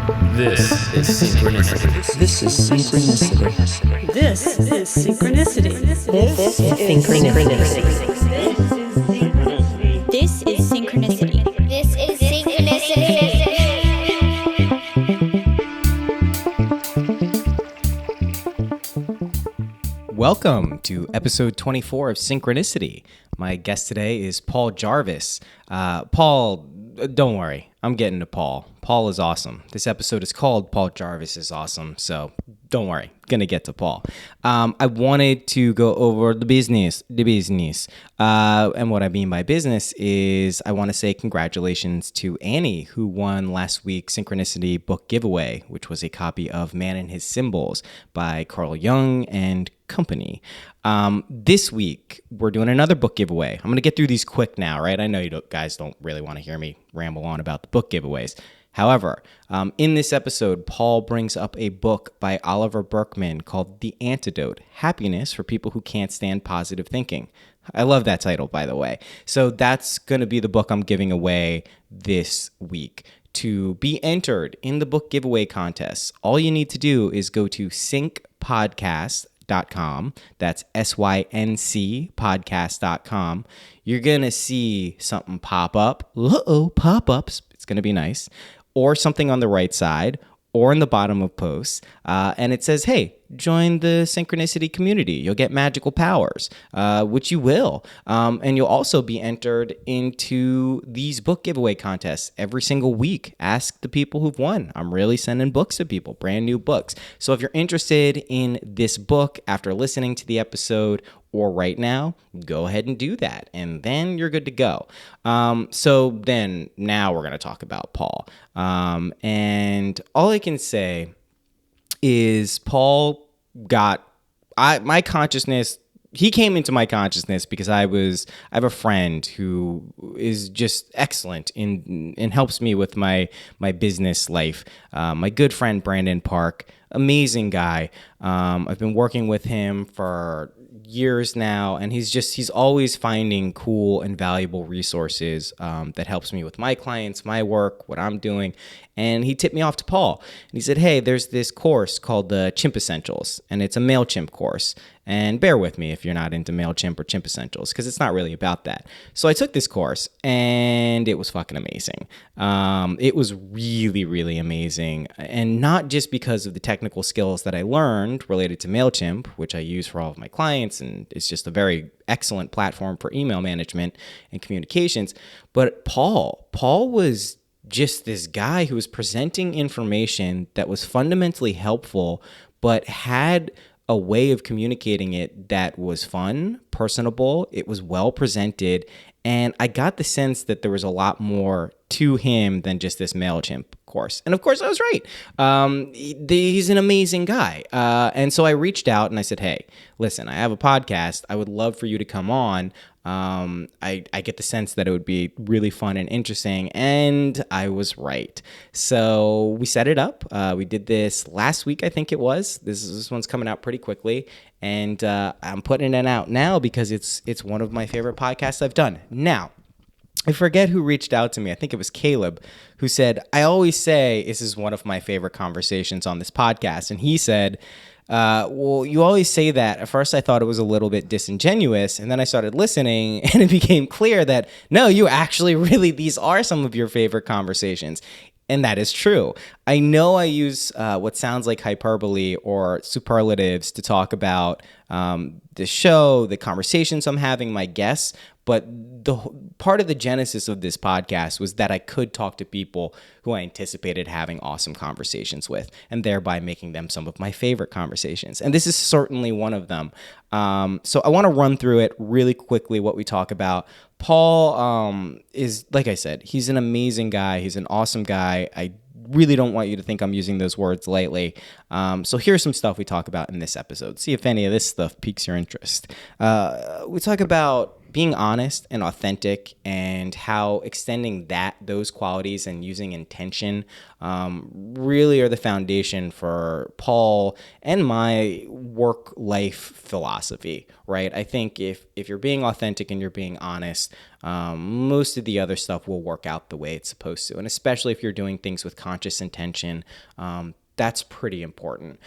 This is Synchronicity. This is Synchronicity. This is Synchronicity. This is Synchronicity. This is Synchronicity. This is Synchronicity. Welcome to episode 24 of Synchronicity. My guest today is Paul Jarvis. Paul, don't worry, I'm getting to Paul. Paul is awesome. This episode is called Paul Jarvis is Awesome, so don't worry, gonna get to Paul. I wanted to go over the business. And what I mean by business is I want to say congratulations to Annie, who won last week's Synchronicity book giveaway, which was a copy of Man and His Symbols by Carl Jung and Company. This week, we're doing another book giveaway. I'm going to get through these quick now, right? I know you guys don't really want to hear me ramble on about the book giveaways. However, in this episode, Paul brings up a book by Oliver Burkeman called The Antidote, Happiness for People Who Can't Stand Positive Thinking. I love that title, by the way. So that's going to be the book I'm giving away this week. To be entered in the book giveaway contest, all you need to do is go to syncpodcast.com. That's SYNC podcast.com. You're going to see something pop up. Pop-ups. It's going to be nice. Or something on the right side or in the bottom of posts. And it says, hey, join the Synchronicity community. You'll get magical powers, which you will. And you'll also be entered into these book giveaway contests every single week. Ask the people who've won. I'm really sending books to people, brand new books. So if you're interested in this book after listening to the episode or right now, go ahead and do that. And then you're good to go. So then now we're going to talk about Paul. And all I can say is Paul got my consciousness. He came into my consciousness because I have a friend who is just excellent and helps me with my business life. My good friend Brandon Park, amazing guy. I've been working with him for years now, and he's always finding cool and valuable resources that helps me with my clients, my work, what I'm doing. And he tipped me off to Paul, and he said, hey, there's this course called the Chimp Essentials, and it's a MailChimp course. And bear with me if you're not into MailChimp or Chimp Essentials, because it's not really about that. So I took this course, and it was fucking amazing. It was really, really amazing. And not just because of the technical skills that I learned related to MailChimp, which I use for all of my clients, and it's just a very excellent platform for email management and communications. But Paul was just this guy who was presenting information that was fundamentally helpful, but had a way of communicating it that was fun, personable, it was well presented, and I got the sense that there was a lot more to him than just this MailChimp course. And of course, I was right. He's an amazing guy. And so I reached out and I said, hey, listen, I have a podcast. I would love for you to come on. I get the sense that it would be really fun and interesting, and I was right. So we set it up. We did this last week, I think it was. This one's coming out pretty quickly, and I'm putting it out now because it's one of my favorite podcasts I've done. Now, I forget who reached out to me. I think it was Caleb, who said, I always say this is one of my favorite conversations on this podcast. And he said, well, you always say that. At first, I thought it was a little bit disingenuous. And then I started listening and it became clear that, no, you actually really, these are some of your favorite conversations. And that is true. I know I use what sounds like hyperbole or superlatives to talk about the show, the conversations I'm having, my guests, but the part of the genesis of this podcast was that I could talk to people who I anticipated having awesome conversations with, and thereby making them some of my favorite conversations. And this is certainly one of them. So I want to run through it really quickly, what we talk about. Paul is, like I said, he's an amazing guy. He's an awesome guy. I really don't want you to think I'm using those words lightly. So here's some stuff we talk about in this episode. See if any of this stuff piques your interest. We talk about being honest and authentic, and how extending those qualities and using intention really are the foundation for Paul and my work-life philosophy, right? I think if you're being authentic and you're being honest, most of the other stuff will work out the way it's supposed to. And especially if you're doing things with conscious intention, that's pretty important.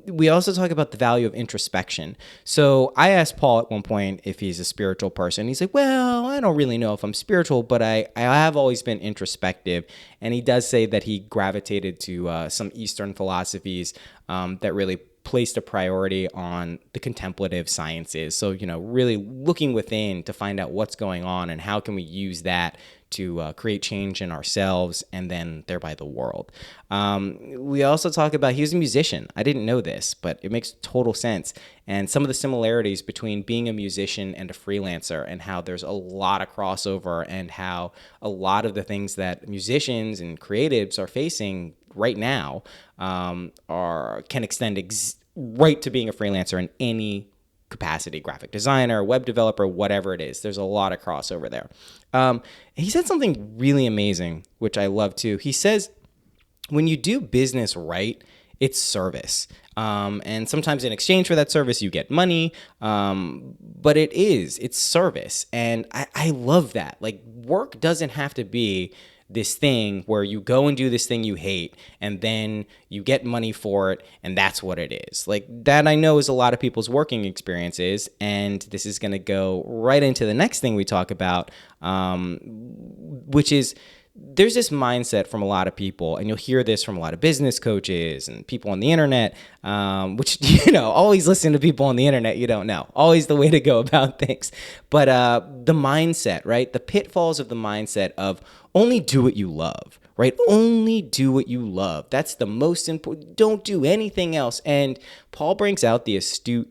We also talk about the value of introspection. So I asked Paul at one point if he's a spiritual person. He's like, well, I don't really know if I'm spiritual, but I have always been introspective. And he does say that he gravitated to some Eastern philosophies that really placed a priority on the contemplative sciences. So, really looking within to find out what's going on and how can we use that to create change in ourselves and then thereby the world. We also talk about, he was a musician. I didn't know this, but it makes total sense. And some of the similarities between being a musician and a freelancer, and how there's a lot of crossover, and how a lot of the things that musicians and creatives are facing right now can extend right to being a freelancer in any capacity, graphic designer, web developer, whatever it is. There's a lot of crossover there. He said something really amazing, which I love too. He says, when you do business right, it's service. And sometimes in exchange for that service, you get money. But it's service. And I love that. Like, work doesn't have to be this thing where you go and do this thing you hate and then you get money for it, and that's what it is. Like, that I know is a lot of people's working experiences, and this is going to go right into the next thing we talk about, which is there's this mindset from a lot of people, and you'll hear this from a lot of business coaches and people on the internet, which, always listen to people on the internet you don't know. Always the way to go about things. But the mindset, right? The pitfalls of the mindset of only do what you love, right? Only do what you love. That's the most important. Don't do anything else. And Paul brings out the astute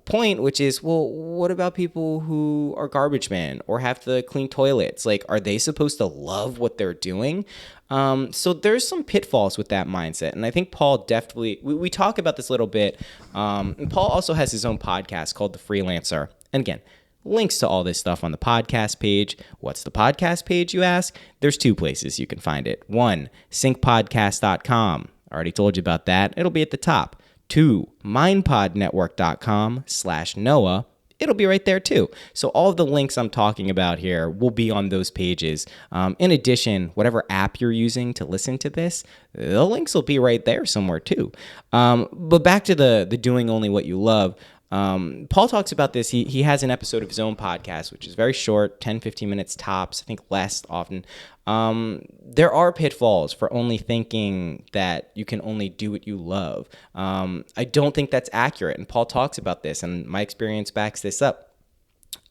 point, which is, well, what about people who are garbage men or have to clean toilets? Like, are they supposed to love what they're doing? So there's some pitfalls with that mindset. And I think Paul definitely, we talk about this a little bit. And Paul also has his own podcast called The Freelancer. And again, links to all this stuff on the podcast page. What's the podcast page, you ask? There's two places you can find it. One, syncpodcast.com. I already told you about that. It'll be at the top. Two, mindpodnetwork.com/Noah. It'll be right there too. So all of the links I'm talking about here will be on those pages. In addition, whatever app you're using to listen to this, the links will be right there somewhere too. But back to the doing only what you love. Paul talks about this. He has an episode of his own podcast, which is very short, 10, 15 minutes tops, I think less often. There are pitfalls for only thinking that you can only do what you love. I don't think that's accurate. And Paul talks about this, and my experience backs this up.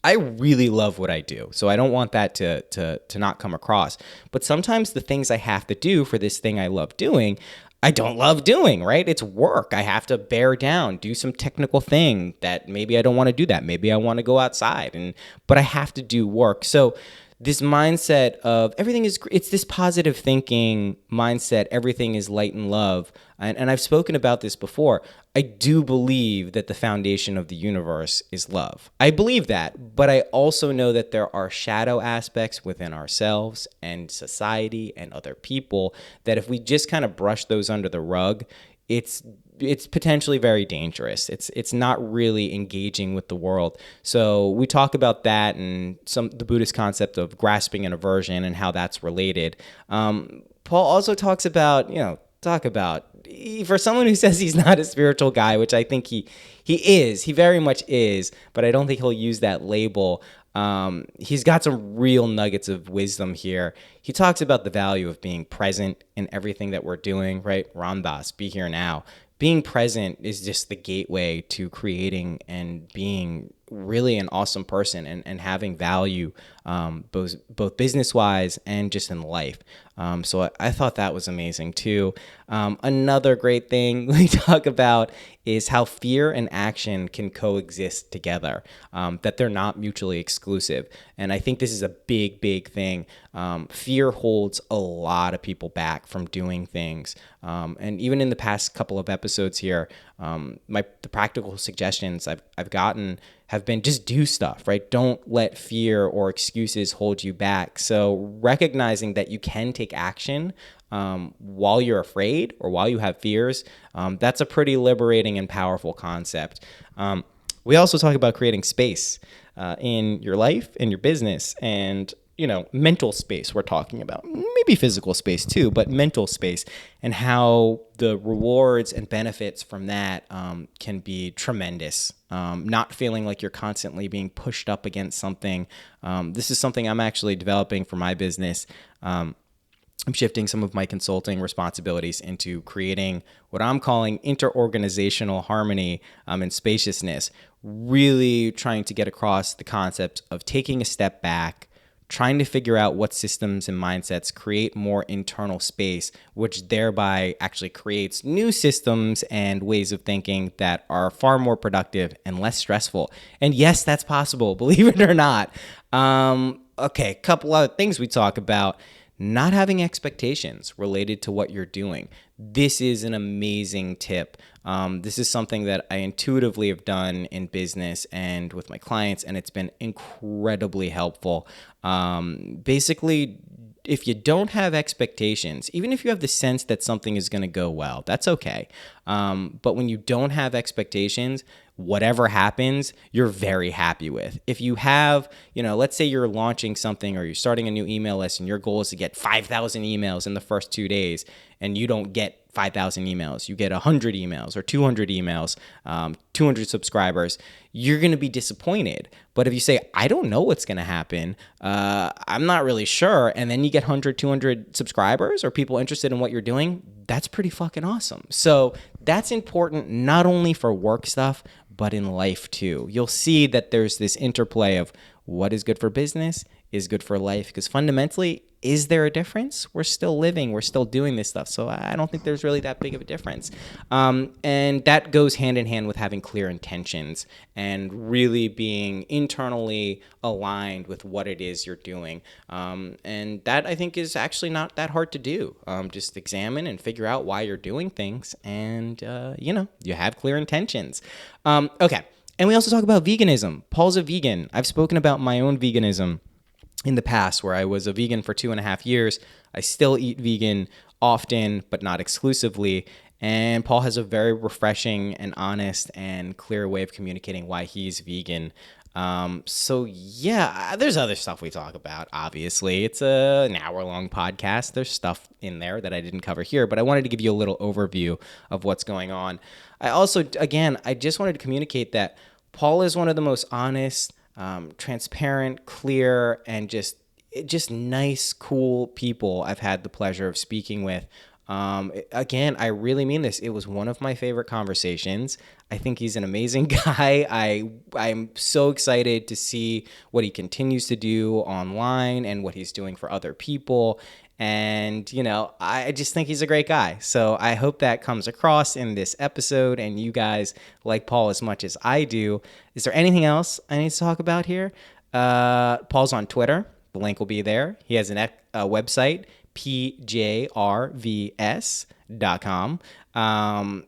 I really love what I do, so I don't want that to not come across. But sometimes the things I have to do for this thing I love doing, I don't love doing, right? It's work. I have to bear down, do some technical thing that maybe I don't want to do that. Maybe I want to go outside, but I have to do work. So this mindset of it's this positive thinking mindset. Everything is light and love. And I've spoken about this before. I do believe that the foundation of the universe is love. I believe that, but I also know that there are shadow aspects within ourselves and society and other people that if we just kind of brush those under the rug, it's potentially very dangerous. It's not really engaging with the world. So we talk about that and the Buddhist concept of grasping and aversion and how that's related. Paul also talks about, for someone who says he's not a spiritual guy, which I think he is, he very much is, but I don't think he'll use that label. He's got some real nuggets of wisdom here. He talks about the value of being present in everything that we're doing, right? Ram Dass, be here now. Being present is just the gateway to creating and being really an awesome person and having value, both business-wise and just in life. So I thought that was amazing too. Another great thing we talk about is how fear and action can coexist together, that they're not mutually exclusive. And I think this is a big, big thing. Fear holds a lot of people back from doing things. And even in the past couple of episodes here, the practical suggestions I've gotten have been just do stuff, right? Don't let fear or excuses hold you back. So recognizing that you can take action while you're afraid or while you have fears, that's a pretty liberating and powerful concept. We also talk about creating space in your life, in your business, and mental space we're talking about. Maybe physical space too, but mental space, and how the rewards and benefits from that can be tremendous. Not feeling like you're constantly being pushed up against something. This is something I'm actually developing for my business. I'm shifting some of my consulting responsibilities into creating what I'm calling interorganizational harmony and spaciousness, really trying to get across the concept of taking a step back, trying to figure out what systems and mindsets create more internal space, which thereby actually creates new systems and ways of thinking that are far more productive and less stressful. And yes, that's possible, believe it or not. Okay, a couple other things we talk about. Not having expectations related to what you're doing. This is an amazing tip. This is something that I intuitively have done in business and with my clients, and it's been incredibly helpful. Basically, if you don't have expectations, even if you have the sense that something is going to go well, that's okay. But when you don't have expectations, whatever happens, you're very happy with. If you have, let's say you're launching something or you're starting a new email list and your goal is to get 5,000 emails in the first 2 days, and you don't get 5,000 emails, you get 100 emails or 200 emails, 200 subscribers, you're going to be disappointed. But if you say, I don't know what's going to happen, I'm not really sure, and then you get 100, 200 subscribers or people interested in what you're doing, that's pretty fucking awesome. So that's important not only for work stuff, but in life too. You'll see that there's this interplay of what is good for business is good for life, because fundamentally, is there a difference? We're still living, we're still doing this stuff. So I don't think there's really that big of a difference. And that goes hand in hand with having clear intentions and really being internally aligned with what it is you're doing. And that, I think, is actually not that hard to do. Just examine and figure out why you're doing things, and you have clear intentions. Okay. And we also talk about veganism. Paul's a vegan. I've spoken about my own veganism in the past, where I was a vegan for 2.5 years. I still eat vegan often, but not exclusively. And Paul has a very refreshing and honest and clear way of communicating why he's vegan. So yeah, there's other stuff we talk about. Obviously, it's an hour-long podcast. There's stuff in there that I didn't cover here, but I wanted to give you a little overview of what's going on. I also, again, I just wanted to communicate that Paul is one of the most honest, transparent, clear, and just nice, cool people I've had the pleasure of speaking with. Again, I really mean this. It was one of my favorite conversations. I think he's an amazing guy. I'm so excited to see what he continues to do online and what he's doing for other people. And, I just think he's a great guy. So I hope that comes across in this episode and you guys like Paul as much as I do. Is there anything else I need to talk about here? Paul's on Twitter. The link will be there. He has a website, pjrvs.com.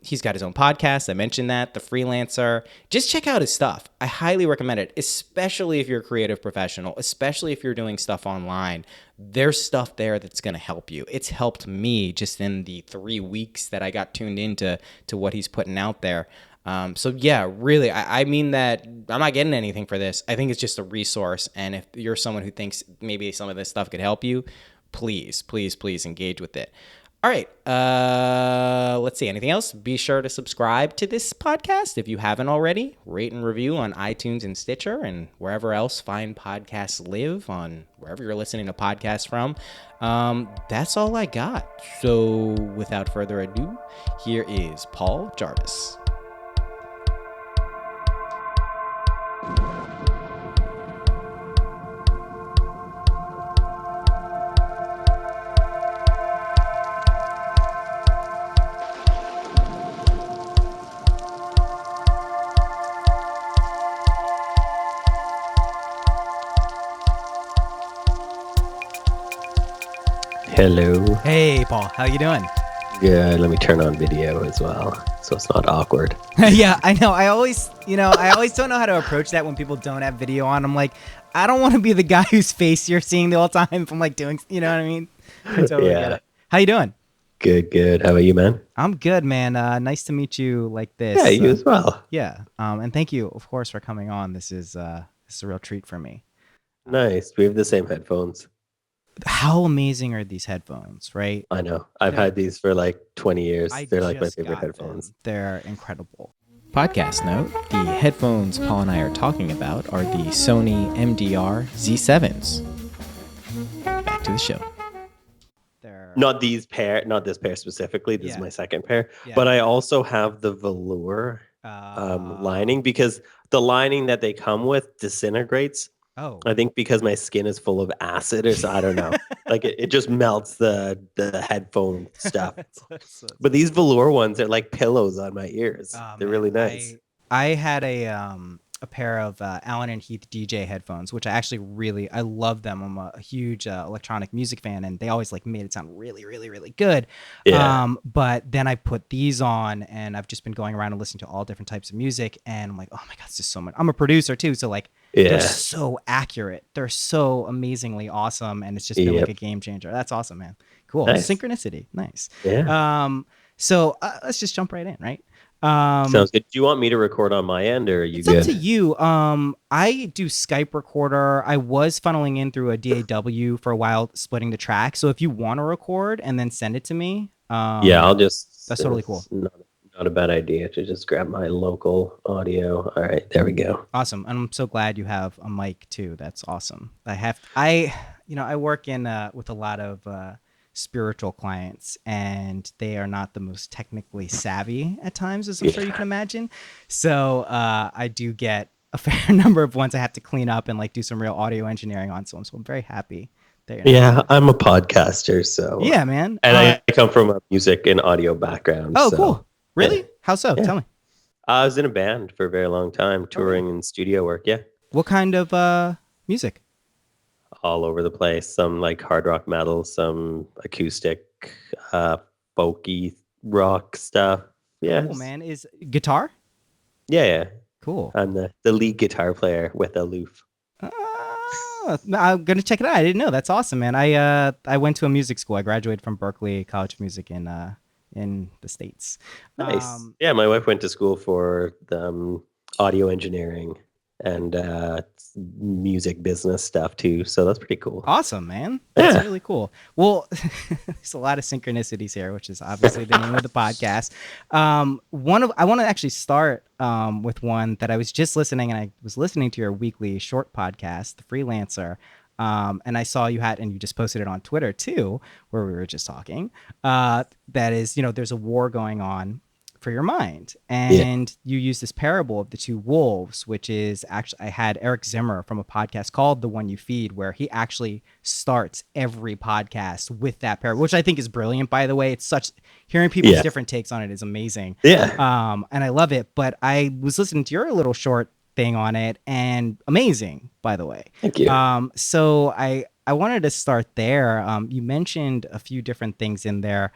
He's got his own podcast. I mentioned that, The Freelancer. Just check out his stuff. I highly recommend it, especially if you're a creative professional, especially if you're doing stuff online. There's stuff there that's going to help you. It's helped me just in the 3 weeks that I got tuned into what he's putting out there. So yeah, really, I mean that I'm not getting anything for this. I think it's just a resource. And if you're someone who thinks maybe some of this stuff could help you, please engage with it. All right. Let's see. Anything else? Be sure to subscribe to this podcast if you haven't already. Rate and review on iTunes and Stitcher and wherever else fine podcasts live, on wherever you're listening to podcasts from. That's all I got. So without further ado, here is Paul Jarvis. Hello. Hey, Paul. How you doing? Good. Let me turn on video as well, so it's not awkward. Yeah, I know. I always don't know how to approach that when people don't have video on. I'm like, I don't want to be the guy whose face you're seeing the whole time if I'm like doing, you know what I mean? I totally get it. How you doing? Good. How about you, man? I'm good, man. Nice to meet you like this. Yeah, you as well. Yeah. And thank you, of course, for coming on. This is a real treat for me. Nice. We have the same headphones. How amazing are these headphones, right? I know. I've had these for like 20 years. They're like my favorite headphones. They're incredible. Podcast note, the headphones Paul and I are talking about are the Sony MDR Z7s. Back to the show. Not this pair specifically. This is my second pair. Yeah. But I also have the velour lining, because the lining that they come with disintegrates. Oh, I think because my skin is full of acid, or so, I don't know. Like it just melts the headphone stuff. But these velour ones are like pillows on my ears. They're really nice. I had a pair of Allen and Heath DJ headphones, which I love them. I'm a huge electronic music fan, and they always like made it sound really, really, really good. Yeah. But then I put these on, and I've just been going around and listening to all different types of music, and I'm like, oh my god, it's just so much. I'm a producer too, so like they're so accurate. They're so amazingly awesome, and it's just been like a game changer. That's awesome, man. Cool. Nice. Synchronicity. Nice. Yeah. So let's just jump right in, right? Sounds good. Do you want me to record on my end, or are you good? It's up to you. I do Skype recorder. I was funneling in through a DAW for a while, splitting the track. So if you want to record and then send it to me, I'll just. That's totally cool. Not a bad idea to just grab my local audio. All right, there we go. Awesome, and I'm so glad you have a mic too. That's awesome. I work in with a lot of spiritual clients, and they are not the most technically savvy at times, as I'm sure you can imagine. So I do get a fair number of ones I have to clean up and like do some real audio engineering on. So I'm very happy. I'm a podcaster, so yeah, man. And I come from a music and audio background. Oh, so. cool. Really? Yeah. How so? Yeah. Tell me. I was in a band for a very long time, touring and studio work. Yeah. What kind of music? All over the place. Some like hard rock metal, some acoustic, folky rock stuff. Yeah. Cool, man. Is guitar? Yeah. Cool. I'm the lead guitar player with Aloof. I'm gonna check it out. I didn't know. That's awesome, man. I went to a music school. I graduated from Berkeley College of Music in the States. Nice. My wife went to school for audio engineering and music business stuff too. So that's pretty cool. Awesome, man. That's really cool. Well, there's a lot of synchronicities here, which is obviously the name of the podcast. I want to actually start with one that I was just listening, and I was listening to your weekly short podcast, The Freelancer. And I saw you just posted it on Twitter too, where we were just talking, that is, there's a war going on for your mind. And you use this parable of the two wolves, which is actually, I had Eric Zimmer from a podcast called The One You Feed, where he actually starts every podcast with that parable, which I think is brilliant, by the way. It's hearing people's different takes on it is amazing. Yeah. And I love it. But I was listening to your little short thing on it, and amazing, by the way. Thank you. So I wanted to start there. You mentioned a few different things in there,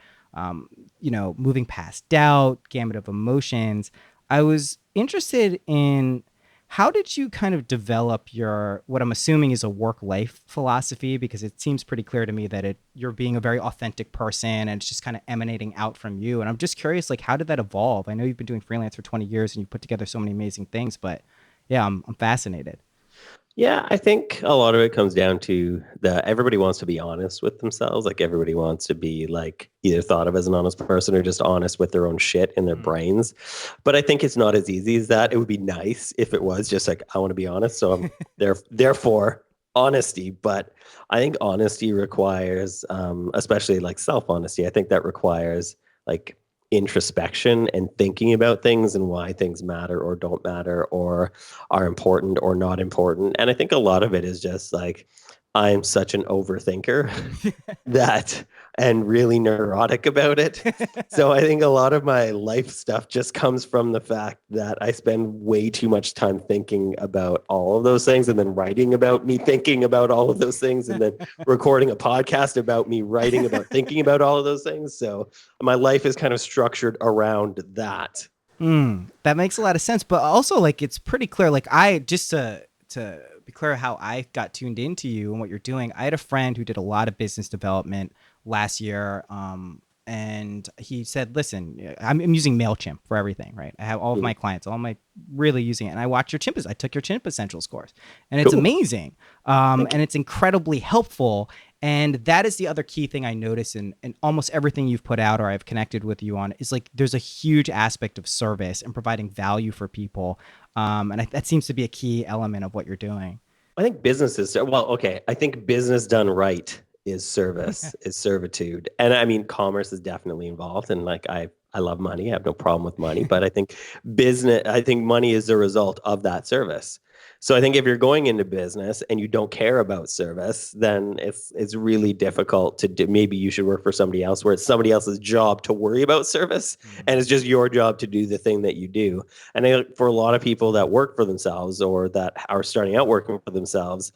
moving past doubt, gamut of emotions. I was interested in, how did you kind of develop your, what I'm assuming is a work-life philosophy, because it seems pretty clear to me that you're being a very authentic person and it's just kind of emanating out from you. And I'm just curious, like, how did that evolve? I know you've been doing freelance for 20 years and you put together so many amazing things, but yeah, I'm fascinated. Yeah, I think a lot of it comes down to everybody wants to be honest with themselves. Like everybody wants to be like either thought of as an honest person or just honest with their own shit in their brains. But I think it's not as easy as that. It would be nice if it was just like, I want to be honest. So I'm therefore honesty. But I think honesty requires, especially like self-honesty, I think that requires like introspection and thinking about things and why things matter or don't matter or are important or not important. And I think a lot of it is just like, I'm such an overthinker that and really neurotic about it. So I think a lot of my life stuff just comes from the fact that I spend way too much time thinking about all of those things, and then writing about me thinking about all of those things, and then recording a podcast about me writing about thinking about all of those things. So my life is kind of structured around that. That makes a lot of sense. But also, like, it's pretty clear. Like, I just to be clear how I got tuned into you and what you're doing. I had a friend who did a lot of business development last year. And he said, listen, I'm using MailChimp for everything, right? I have all of my clients, all my really using it. And I watched your I took your Chimp Essentials course, and it's amazing. And it's incredibly helpful. And that is the other key thing I notice in almost everything you've put out or I've connected with you on is like, there's a huge aspect of service and providing value for people. And that seems to be a key element of what you're doing. I think I think business done right is service, is servitude. And I mean, commerce is definitely involved. And like, I love money. I have no problem with money, but I think money is the result of that service. So I think if you're going into business and you don't care about service, then it's really difficult to do. Maybe you should work for somebody else where it's somebody else's job to worry about service, and it's just your job to do the thing that you do. And I think for a lot of people that work for themselves or that are starting out working for themselves,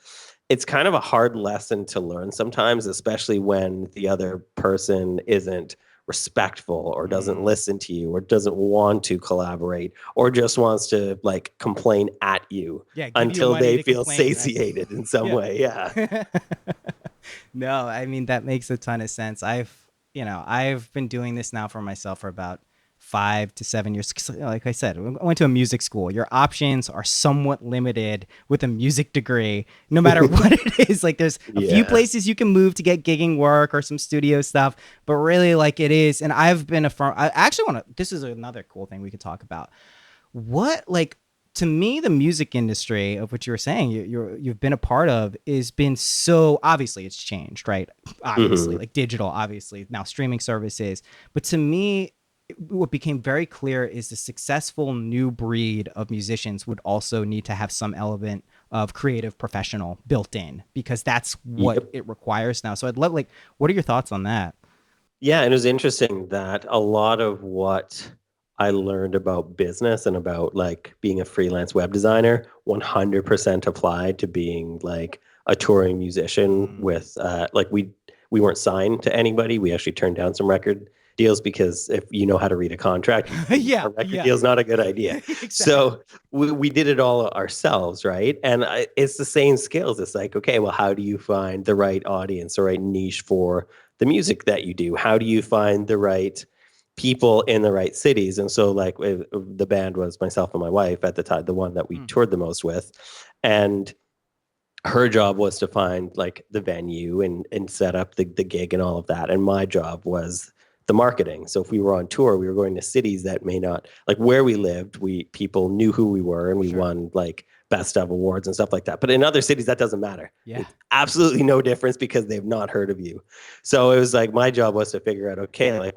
it's kind of a hard lesson to learn sometimes, especially when the other person isn't respectful or doesn't listen to you or doesn't want to collaborate or just wants to like complain at you until they feel satiated in some way. Yeah. No, I mean, that makes a ton of sense. I've been doing this now for myself for about 5 to 7 years. Like I said, I went to a music school. Your options are somewhat limited with a music degree, no matter what it is. Like there's a few places you can move to get gigging work or some studio stuff, but really like it is. And I've been I actually this is another cool thing we could talk about. To me, the music industry of what you were saying, you've been a part of is been so obviously it's changed, right? Obviously like digital, obviously now streaming services. But to me, what became very clear is the successful new breed of musicians would also need to have some element of creative professional built in because that's what it requires now. So I'd love, what are your thoughts on that? Yeah, and it was interesting that a lot of what I learned about business and about like being a freelance web designer 100% applied to being like a touring musician with we weren't signed to anybody. We actually turned down some record deals because if you know how to read a contract, a record deal is not a good idea. Exactly. So we did it all ourselves, right? And it's the same skills. It's like, okay, well, how do you find the right audience, the right niche for the music that you do? How do you find the right people in the right cities? And so like the band was myself and my wife at the time, the one that we toured the most with. And her job was to find like the venue and set up the gig and all of that. And my job was the marketing. So if we were on tour, we were going to cities that may not, like where we lived, people knew who we were and we won like best of awards and stuff like that. But in other cities, that doesn't matter. Yeah. It's absolutely no difference because they've not heard of you. So it was like, my job was to figure out, okay, like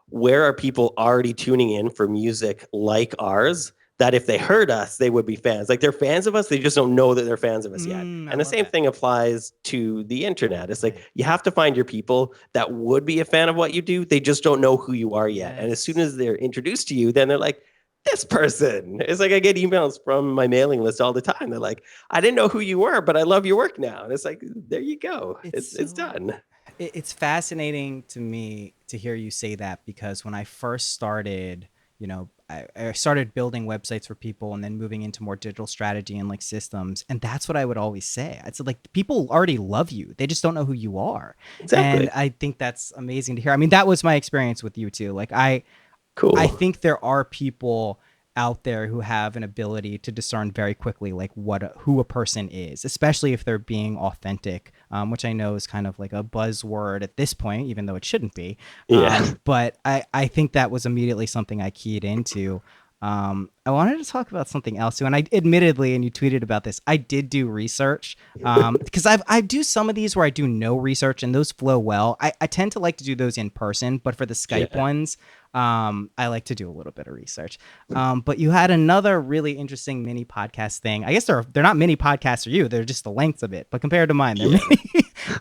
where are people already tuning in for music like ours? That if they heard us, they would be fans. Like they're fans of us, they just don't know that they're fans of us yet. And the same thing applies to the internet. It's like you have to find your people that would be a fan of what you do. They just don't know who you are yet. Yes. And as soon as they're introduced to you, then they're like, this person. It's like I get emails from my mailing list all the time. They're like, I didn't know who you were, but I love your work now. And it's like, there you go. It's done. It's fascinating to me to hear you say that because when I first started, I started building websites for people and then moving into more digital strategy and like systems. And that's what I would always say. I said, like, people already love you. They just don't know who you are. Exactly. And I think that's amazing to hear. I mean, that was my experience with you too. Like I think there are people out there who have an ability to discern very quickly, like who a person is, especially if they're being authentic, which I know is kind of like a buzzword at this point, even though it shouldn't be. But I think that was immediately something I keyed into. I wanted to talk about something else too. And I admittedly, and you tweeted about this, I did do research because I do some of these where I do no research and those flow well. I tend to like to do those in person, but for the Skype ones, I like to do a little bit of research. But you had another really interesting mini podcast thing. I guess they're not mini podcasts for you. They're just the lengths of it. But compared to mine, they're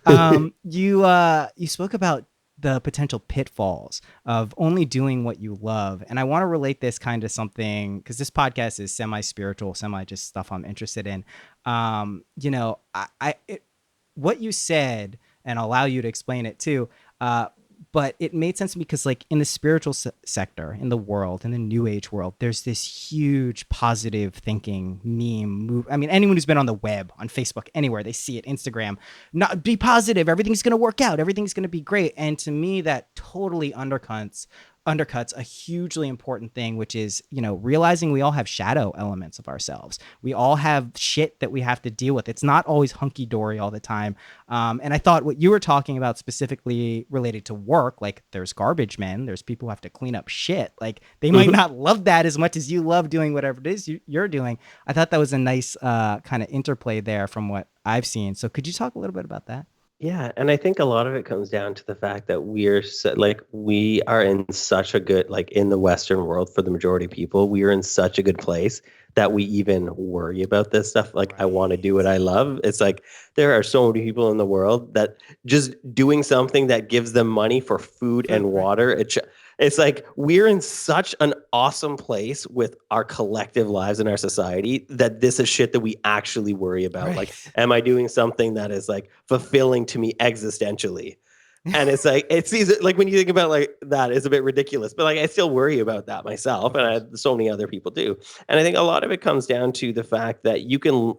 mini. You spoke about the potential pitfalls of only doing what you love. And I want to relate this kind of something, because this podcast is semi-spiritual, semi just stuff I'm interested in. You know, what you said, and I'll allow you to explain it too, but it made sense to me because, like, in the spiritual sector, in the world, in the new age world, there's this huge positive thinking meme. I mean, anyone who's been on the web, on Facebook, anywhere, they see it, Instagram, not be positive, everything's going to work out, everything's going to be great. And to me, that totally undercuts a hugely important thing, which is, you know, realizing we all have shadow elements of ourselves. We all have shit that we have to deal with. It's not always hunky dory all the time. And I thought what you were talking about specifically related to work, like there's garbage men, there's people who have to clean up shit. Like they might not love that as much as you love doing whatever it is you're doing. I thought that was a nice kind of interplay there from what I've seen. So could you talk a little bit about that? Yeah, and I think a lot of it comes down to the fact that we are in such a good, like, in the Western world, for the majority of people, we are in such a good place that we even worry about this stuff. Like, I want to do what I love. It's like there are so many people in the world that just doing something that gives them money for food and water. It's like we're in such an awesome place with our collective lives in our society that this is shit that we actually worry about. Right. Like, am I doing something that is like fulfilling to me existentially? And it's like, it's easy, like when you think about like that, it's a bit ridiculous, but like I still worry about that myself, and so many other people do. And I think a lot of it comes down to the fact that you can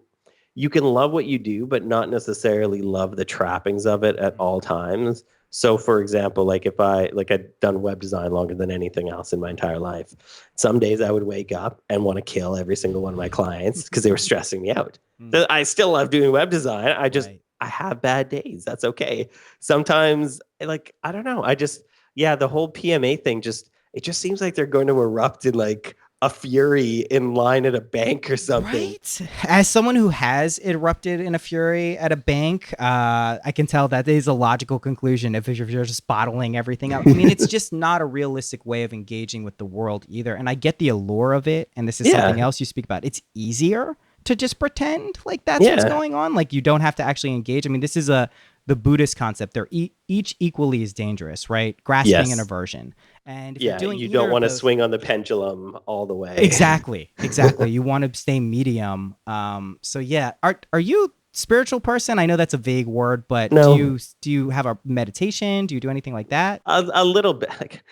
love what you do, but not necessarily love the trappings of it at all times. So for example, like I'd done web design longer than anything else in my entire life. Some days I would wake up and want to kill every single one of my clients because they were stressing me out. I still love doing web design. I have bad days. That's okay. Sometimes, like, I don't know. The whole PMA thing it just seems like they're going to erupt in like a fury in line at a bank or something. Right. As someone who has erupted in a fury at a bank, I can tell that is a logical conclusion if you're just bottling everything up. I mean, it's just not a realistic way of engaging with the world either. And I get the allure of it. And this is something else you speak about. It's easier to just pretend like that's what's going on. Like you don't have to actually engage. I mean, this is the Buddhist concept. They're each equally as dangerous, right? Grasping and aversion. And if you're doing you don't want to swing on the pendulum all the way. Exactly. You want to stay medium. So yeah, are you a spiritual person? I know that's a vague word, but no. Do you have a meditation? Do you do anything like that? A little bit. Like,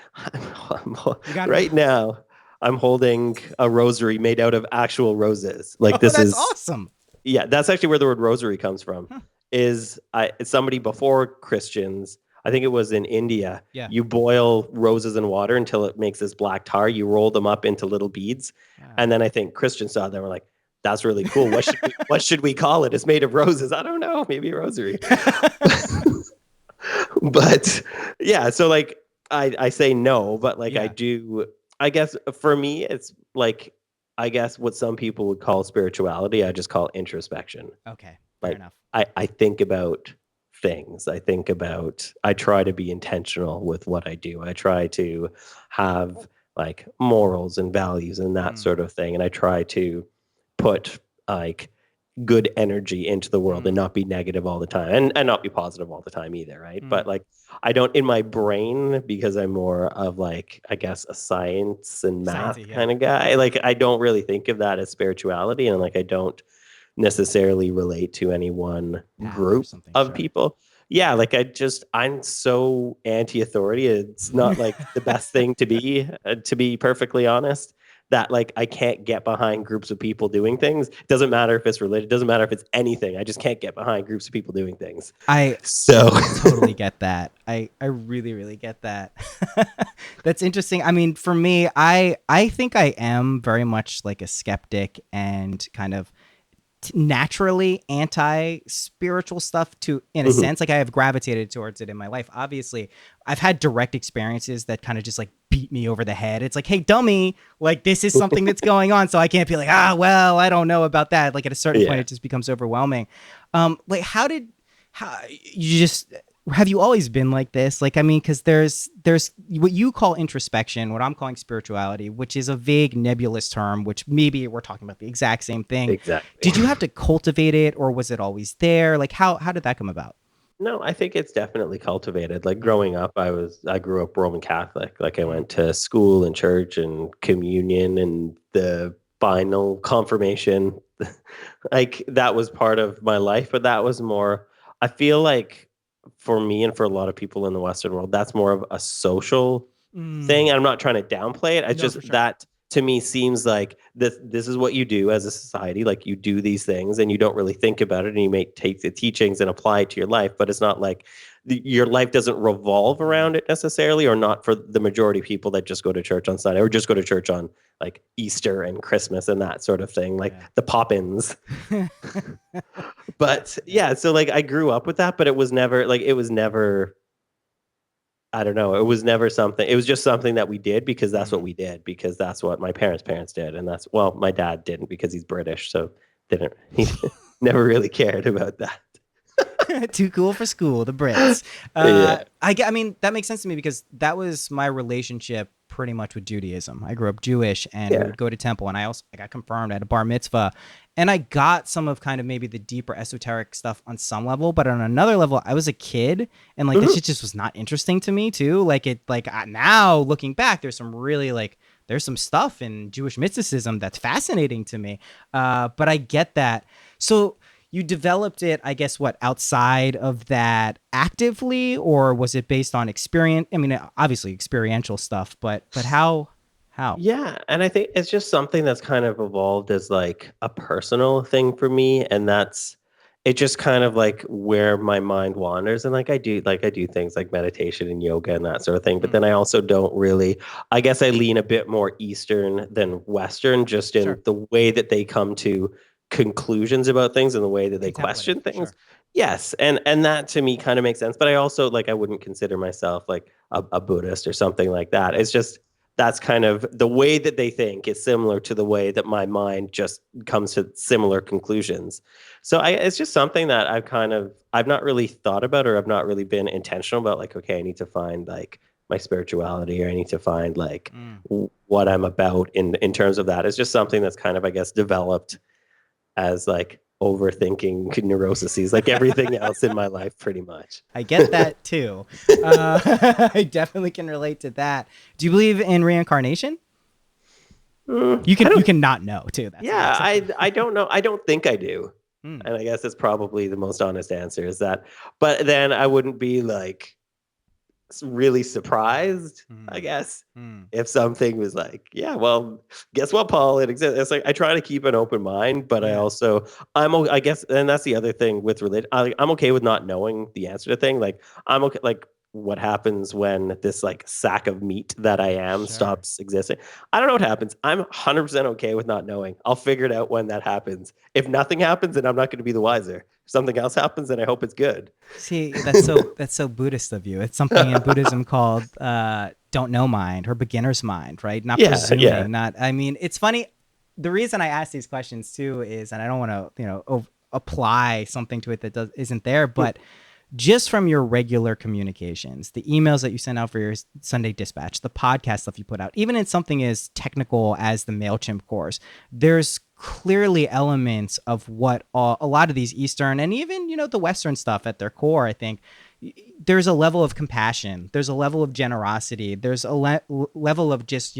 right now, I'm holding a rosary made out of actual roses. Like that's awesome. Yeah, that's actually where the word rosary comes from. Huh. It's somebody before Christians. I think it was in India. Yeah. You boil roses in water until it makes this black tar. You roll them up into little beads. Wow. And then I think Christians saw that and were like, that's really cool. What should we call it? It's made of roses. I don't know. Maybe a rosary. But yeah, so like I say no, but like I do. I guess for me, it's like, I guess what some people would call spirituality, I just call introspection. Okay, fair enough. I think about things. I try to be intentional with what I do. I try to have like morals and values and that sort of thing. And I try to put like good energy into the world and not be negative all the time and not be positive all the time either. Right. But like, I don't, in my brain, because I'm more of like, I guess, a science and math kind of guy. Like, I don't really think of that as spirituality. And like, I don't necessarily relate to any one group of people. Yeah, like I'm so anti-authority. It's not like the best thing to be perfectly honest, that like I can't get behind groups of people doing things. It doesn't matter if it's related, it doesn't matter if it's anything. I just can't get behind groups of people doing things. I totally get that. I really, really get that. That's interesting. I mean, for me, I think I am very much like a skeptic and kind of naturally anti-spiritual stuff in a sense. Like I have gravitated towards it in my life. Obviously, I've had direct experiences that kind of just like beat me over the head. It's like, hey, dummy, like this is something that's going on. So I can't be like, well, I don't know about that. Like at a certain point, it just becomes overwhelming. Like have you always been like this? Like, I mean, because there's what you call introspection, what I'm calling spirituality, which is a vague nebulous term, which maybe we're talking about the exact same thing. Exactly. Did you have to cultivate it or was it always there? Like how did that come about? No, I think it's definitely cultivated. Like growing up, I grew up Roman Catholic. Like I Mm. went to school and church and communion and the final confirmation. Like that was part of my life, but that was more, I feel like for me and for a lot of people in the Western world, that's more of a social thing. Mm. I'm not trying to downplay it. It's No, just for sure. that to me seems like this is what you do as a society. Like you do these things and you don't really think about it, and you may take the teachings and apply it to your life, but it's not like your life doesn't revolve around it necessarily, or not for the majority of people that just go to church on Sunday or just go to church on like Easter and Christmas and that sort of thing, like Yeah. the pop-ins. Yeah. But yeah, so like I grew up with that, but it was never, I don't know. It was never something. It was just something that we did because that's what Mhm. we did, because that's what my parents did, and that's, well, my dad didn't because he's British, so didn't he never really cared about that. Too cool for school, the Brits. Yeah. I mean, that makes sense to me because that was my relationship pretty much with Judaism. I grew up Jewish and we Yeah. would go to temple, and I got confirmed at a bar mitzvah, and I got some of kind of maybe the deeper esoteric stuff on some level, but on another level, I was a kid and like that Mhm. shit just was not interesting to me too. Now looking back, there's some really like, there's some stuff in Jewish mysticism that's fascinating to me. But I get that. So you developed it, I guess, what, outside of that actively, or was it based on experience? I mean, obviously experiential stuff, but how? Yeah, and I think it's just something that's kind of evolved as like a personal thing for me, and that's it just kind of like where my mind wanders, and like I do things like meditation and yoga and that sort of thing, but Mm, then I also don't really, I guess I lean a bit more Eastern than Western, just in sure. the way that they come to conclusions about things and the way that they Contemplative, question things. sure. Yes, and that to me kind of makes sense, but I also like I wouldn't consider myself like a Buddhist or something like that. Right. It's just that's kind of the way that they think is similar to the way that my mind just comes to similar conclusions. So it's just something that I've not really thought about, or I've not really been intentional about. Like, okay, I need to find like my spirituality, or I need to find like Mm. what I'm about in terms of that. It's just something that's kind of, I guess, developed as like overthinking neuroses, like everything else in my life, pretty much. I get that too. I definitely can relate to that. Do you believe in reincarnation? I You don't. can not know too. That's Yeah, also I don't know. I don't think I do. mm, And I guess it's probably the most honest answer is that. But then I wouldn't be like really surprised, I mm, guess, mm, if something was like, yeah, well, guess what, Paul? It exists. It's like I try to keep an open mind, but I yeah, also I guess, and that's the other thing with religion. I'm okay with not knowing the answer to thing. Like I'm okay. Like what happens when this like sack of meat that I am sure. stops existing? I don't know what happens. I'm 100% okay with not knowing. I'll figure it out when that happens. If nothing happens, then I'm not going to be the wiser. If something else happens, then I hope it's good. See, that's so Buddhist of you. It's something in Buddhism called don't know mind or beginner's mind, right? Not Yeah, yeah. presuming, not I mean, it's funny. The reason I ask these questions too is, and I don't want to, apply something to it that isn't there, but just from your regular communications, the emails that you send out for your Sunday dispatch, the podcast stuff you put out, even in something as technical as the MailChimp course, there's clearly elements of what a lot of these Eastern and even, the Western stuff at their core, I think. There's a level of compassion. There's a level of generosity. There's a level of just,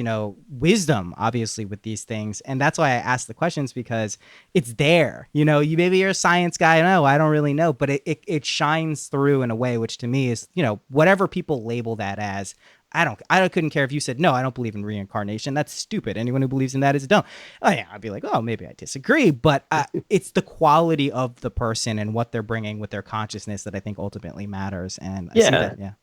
wisdom, obviously, with these things. And that's why I ask the questions, because it's there. Maybe you're a science guy. No, I don't really know. But it shines through in a way, which to me is, whatever people label that as. I couldn't care if you said, no, I don't believe in reincarnation. That's stupid. Anyone who believes in that is dumb. Oh, yeah. I'd be like, oh, maybe I disagree. But it's the quality of the person and what they're bringing with their consciousness that I think ultimately matters. And I see Yeah. that. Yeah.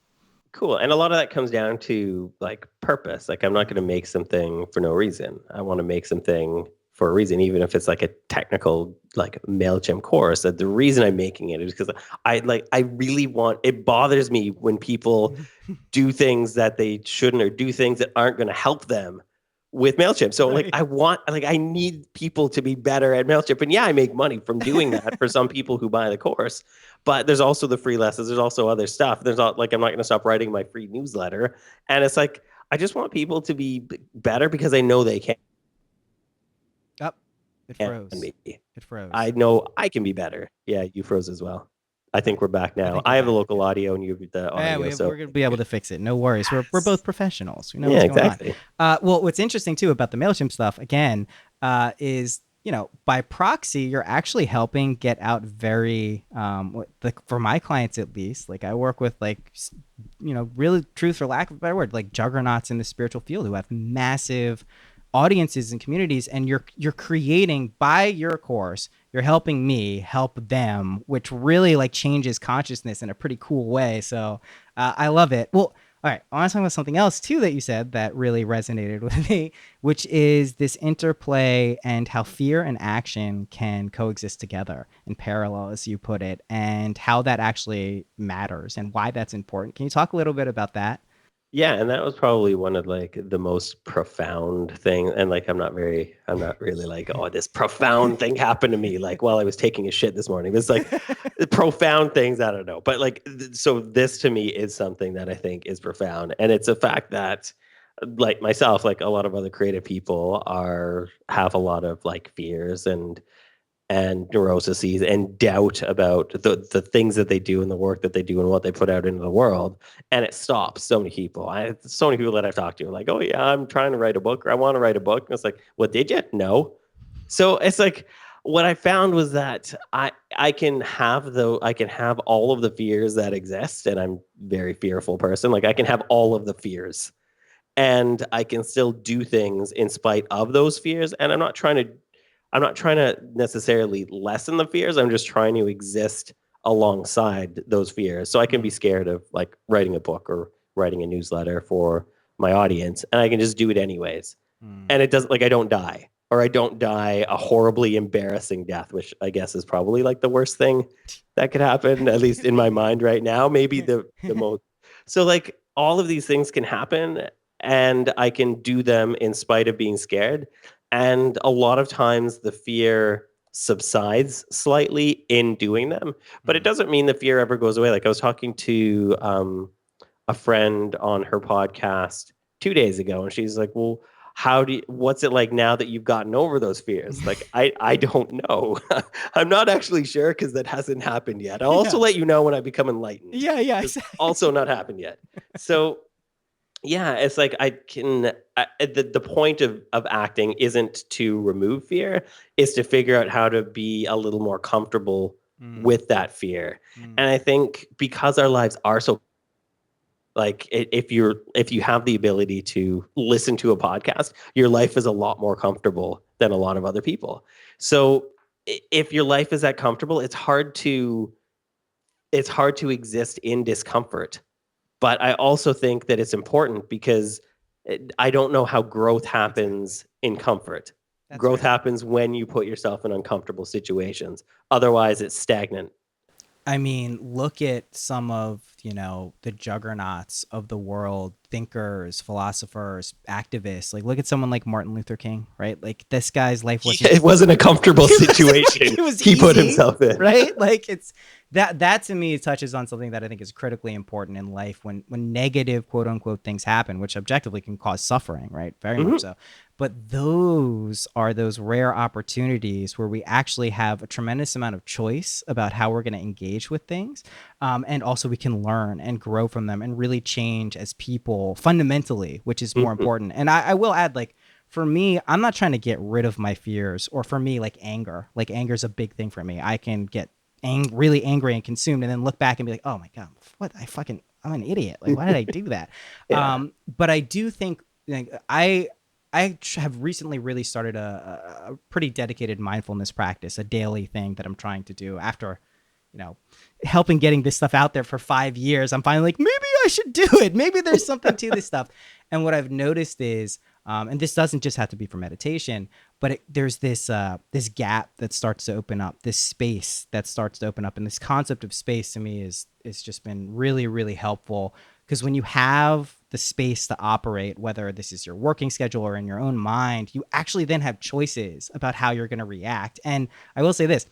Cool. And a lot of that comes down to like purpose. Like I'm not going to make something for no reason. I want to make something for a reason, even if it's like a technical like MailChimp course. That the reason I'm making it is because I really want, it bothers me when people do things that they shouldn't, or do things that aren't going to help them with MailChimp. So like Right. I need people to be better at MailChimp. And yeah, I make money from doing that for some people who buy the course. But there's also the free lessons. There's also other stuff. There's not like I'm not going to stop writing my free newsletter. And it's like I just want people to be better because I know they can Up. It froze. be. It froze. I know I can be better. Yeah, you froze as well. I think we're back I now. think I we're have the back. local audio and you have the Yeah, audio. So we're gonna be able to fix it. No worries. We're both professionals. We know yeah, what's going exactly. on. Well, what's interesting too about the Mailchimp stuff again is by proxy you're actually helping get out very for my clients at least. Like I work with really truth for lack of a better word, like juggernauts in the spiritual field who have massive audiences and communities, and you're creating by your course, you're helping me help them, which really like changes consciousness in a pretty cool way. So I love it. Well, all right, I want to talk about something else too that you said that really resonated with me, which is this interplay and how fear and action can coexist together in parallel, as you put it, and how that actually matters and why that's important. Can you talk a little bit about that? Yeah, and that was probably one of like the most profound thing. And like, I'm not really like, oh, this profound thing happened to me like while I was taking a shit this morning. It's like profound things. I don't know, but like, so this to me is something that I think is profound, and it's a fact that, like myself, like a lot of other creative people have a lot of like fears and neuroses and doubt about the things that they do and the work that they do and what they put out into the world. And it stops so many people. So many people that I've talked to are like, oh yeah, I'm trying to write a book, or I want to write a book. And it's like, what, did you? No. So it's like, what I found was that I can have all of the fears that exist, and I'm a very fearful person. Like I can have all of the fears, and I can still do things in spite of those fears. And I'm not trying to necessarily lessen the fears. I'm just trying to exist alongside those fears. So I can be scared of like writing a book or writing a newsletter for my audience, and I can just do it anyways. And it doesn't, like, I don't die, or I don't die a horribly embarrassing death, which I guess is probably like the worst thing that could happen, at least in my mind right now. Maybe the most. So like all of these things can happen, and I can do them in spite of being scared. And a lot of times the fear subsides slightly in doing them, but it doesn't mean the fear ever goes away. Like I was talking to a friend on her podcast 2 days ago, and she's like, well, what's it like now that you've gotten over those fears? Like, I don't know. I'm not actually sure, because that hasn't happened yet. I'll also let you know when I become enlightened. Yeah. It's also not happened yet. So yeah, it's like the point of acting isn't to remove fear, is to figure out how to be a little more comfortable with that fear. And I think because our lives are so, like, if you have the ability to listen to a podcast, your life is a lot more comfortable than a lot of other people. So if your life is that comfortable, it's hard to exist in discomfort. But I also think that it's important, because I don't know how growth happens in comfort. Growth happens when you put yourself in uncomfortable situations. Otherwise, it's stagnant. I mean, look at some of, the juggernauts of the world, thinkers, philosophers, activists. Like, look at someone like Martin Luther King, right? Like, this guy's life wasn't... It wasn't a comfortable situation he put himself in. Right? Like, it's that to me touches on something that I think is critically important in life when negative, quote unquote, things happen, which objectively can cause suffering, right? Very much so. But those are those rare opportunities where we actually have a tremendous amount of choice about how we're going to engage with things. And also we can learn and grow from them and really change as people fundamentally, which is more important. And I will add, like, for me, I'm not trying to get rid of my fears, or for me, like anger is a big thing for me. I can get really angry and consumed, and then look back and be like, oh my God, I'm an idiot. Like, why did I do that? Yeah. But I do think, like, I have recently really started a pretty dedicated mindfulness practice, a daily thing that I'm trying to do after, helping getting this stuff out there for 5 years. I'm finally like, maybe I should do it. Maybe there's something to this stuff. And what I've noticed is, and this doesn't just have to be for meditation, but there's this gap that starts to open up, this space that starts to open up. And this concept of space to me is just been really, really helpful. Because when you have the space to operate, whether this is your working schedule or in your own mind, you actually then have choices about how you're going to react. And I will say this,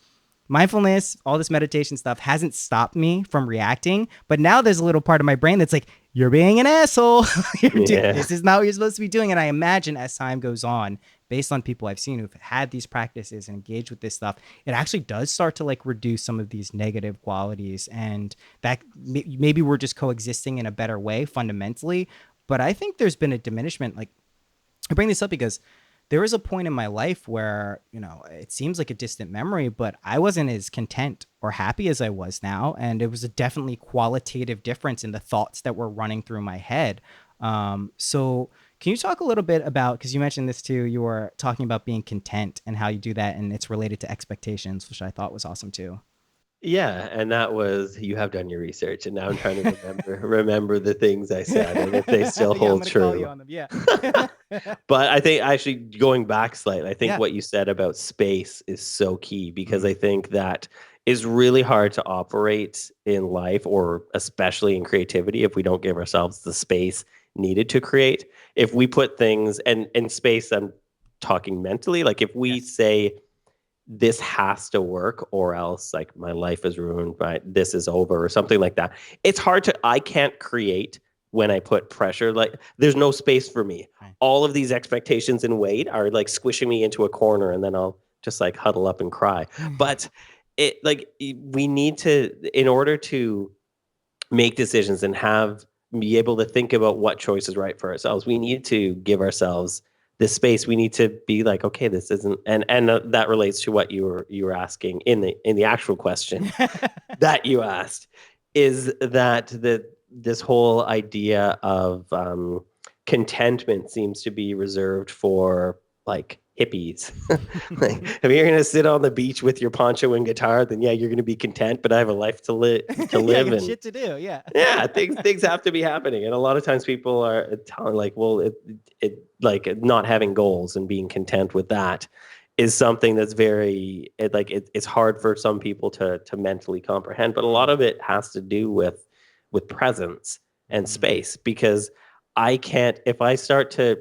mindfulness, all this meditation stuff hasn't stopped me from reacting. But now there's a little part of my brain that's like, you're being an asshole. This is not what you're supposed to be doing. And I imagine as time goes on, based on people I've seen who've had these practices and engaged with this stuff, it actually does start to like reduce some of these negative qualities, and that maybe we're just coexisting in a better way fundamentally. But I think there's been a diminishment. Like, I bring this up because there was a point in my life where, you know, it seems like a distant memory, but I wasn't as content or happy as I was now. And it was a definitely qualitative difference in the thoughts that were running through my head. So can you talk a little bit about, because you mentioned this too, you were talking about being content and how you do that, and it's related to expectations, which I thought was awesome too. Yeah, and that was, you have done your research, and now I'm trying to remember the things I said and if they still Yeah, I'm hold gonna call you true. on them. Yeah. But I think actually going back slightly, I think Yeah. what you said about space is so key, because I think that is really hard to operate in life, or especially in creativity, if we don't give ourselves the space needed to create. If we put things, and in space, I'm talking mentally, like if we Yes. say this has to work or else like my life is ruined, by this is over or something like that, it's hard to, I can't create when I put pressure. Like there's no space for me. Right. All of these expectations and weight are like squishing me into a corner, and then I'll just like huddle up and cry. But it like we need to, in order to make decisions and have, be able to think about what choice is right for ourselves, we need to give ourselves this space. We need to be like, okay, this isn't, and that relates to what you were asking in the actual question that you asked, is that this whole idea of contentment seems to be reserved for like hippies. Like, if you're gonna sit on the beach with your poncho and guitar, then yeah, you're gonna be content. But I have a life to live, Yeah, you got and shit to do. Yeah. yeah, things have to be happening. And a lot of times people are telling like, well, it like not having goals and being content with that is something that's very, it's hard for some people to mentally comprehend. But a lot of it has to do with presence and space, because I can't, if I start to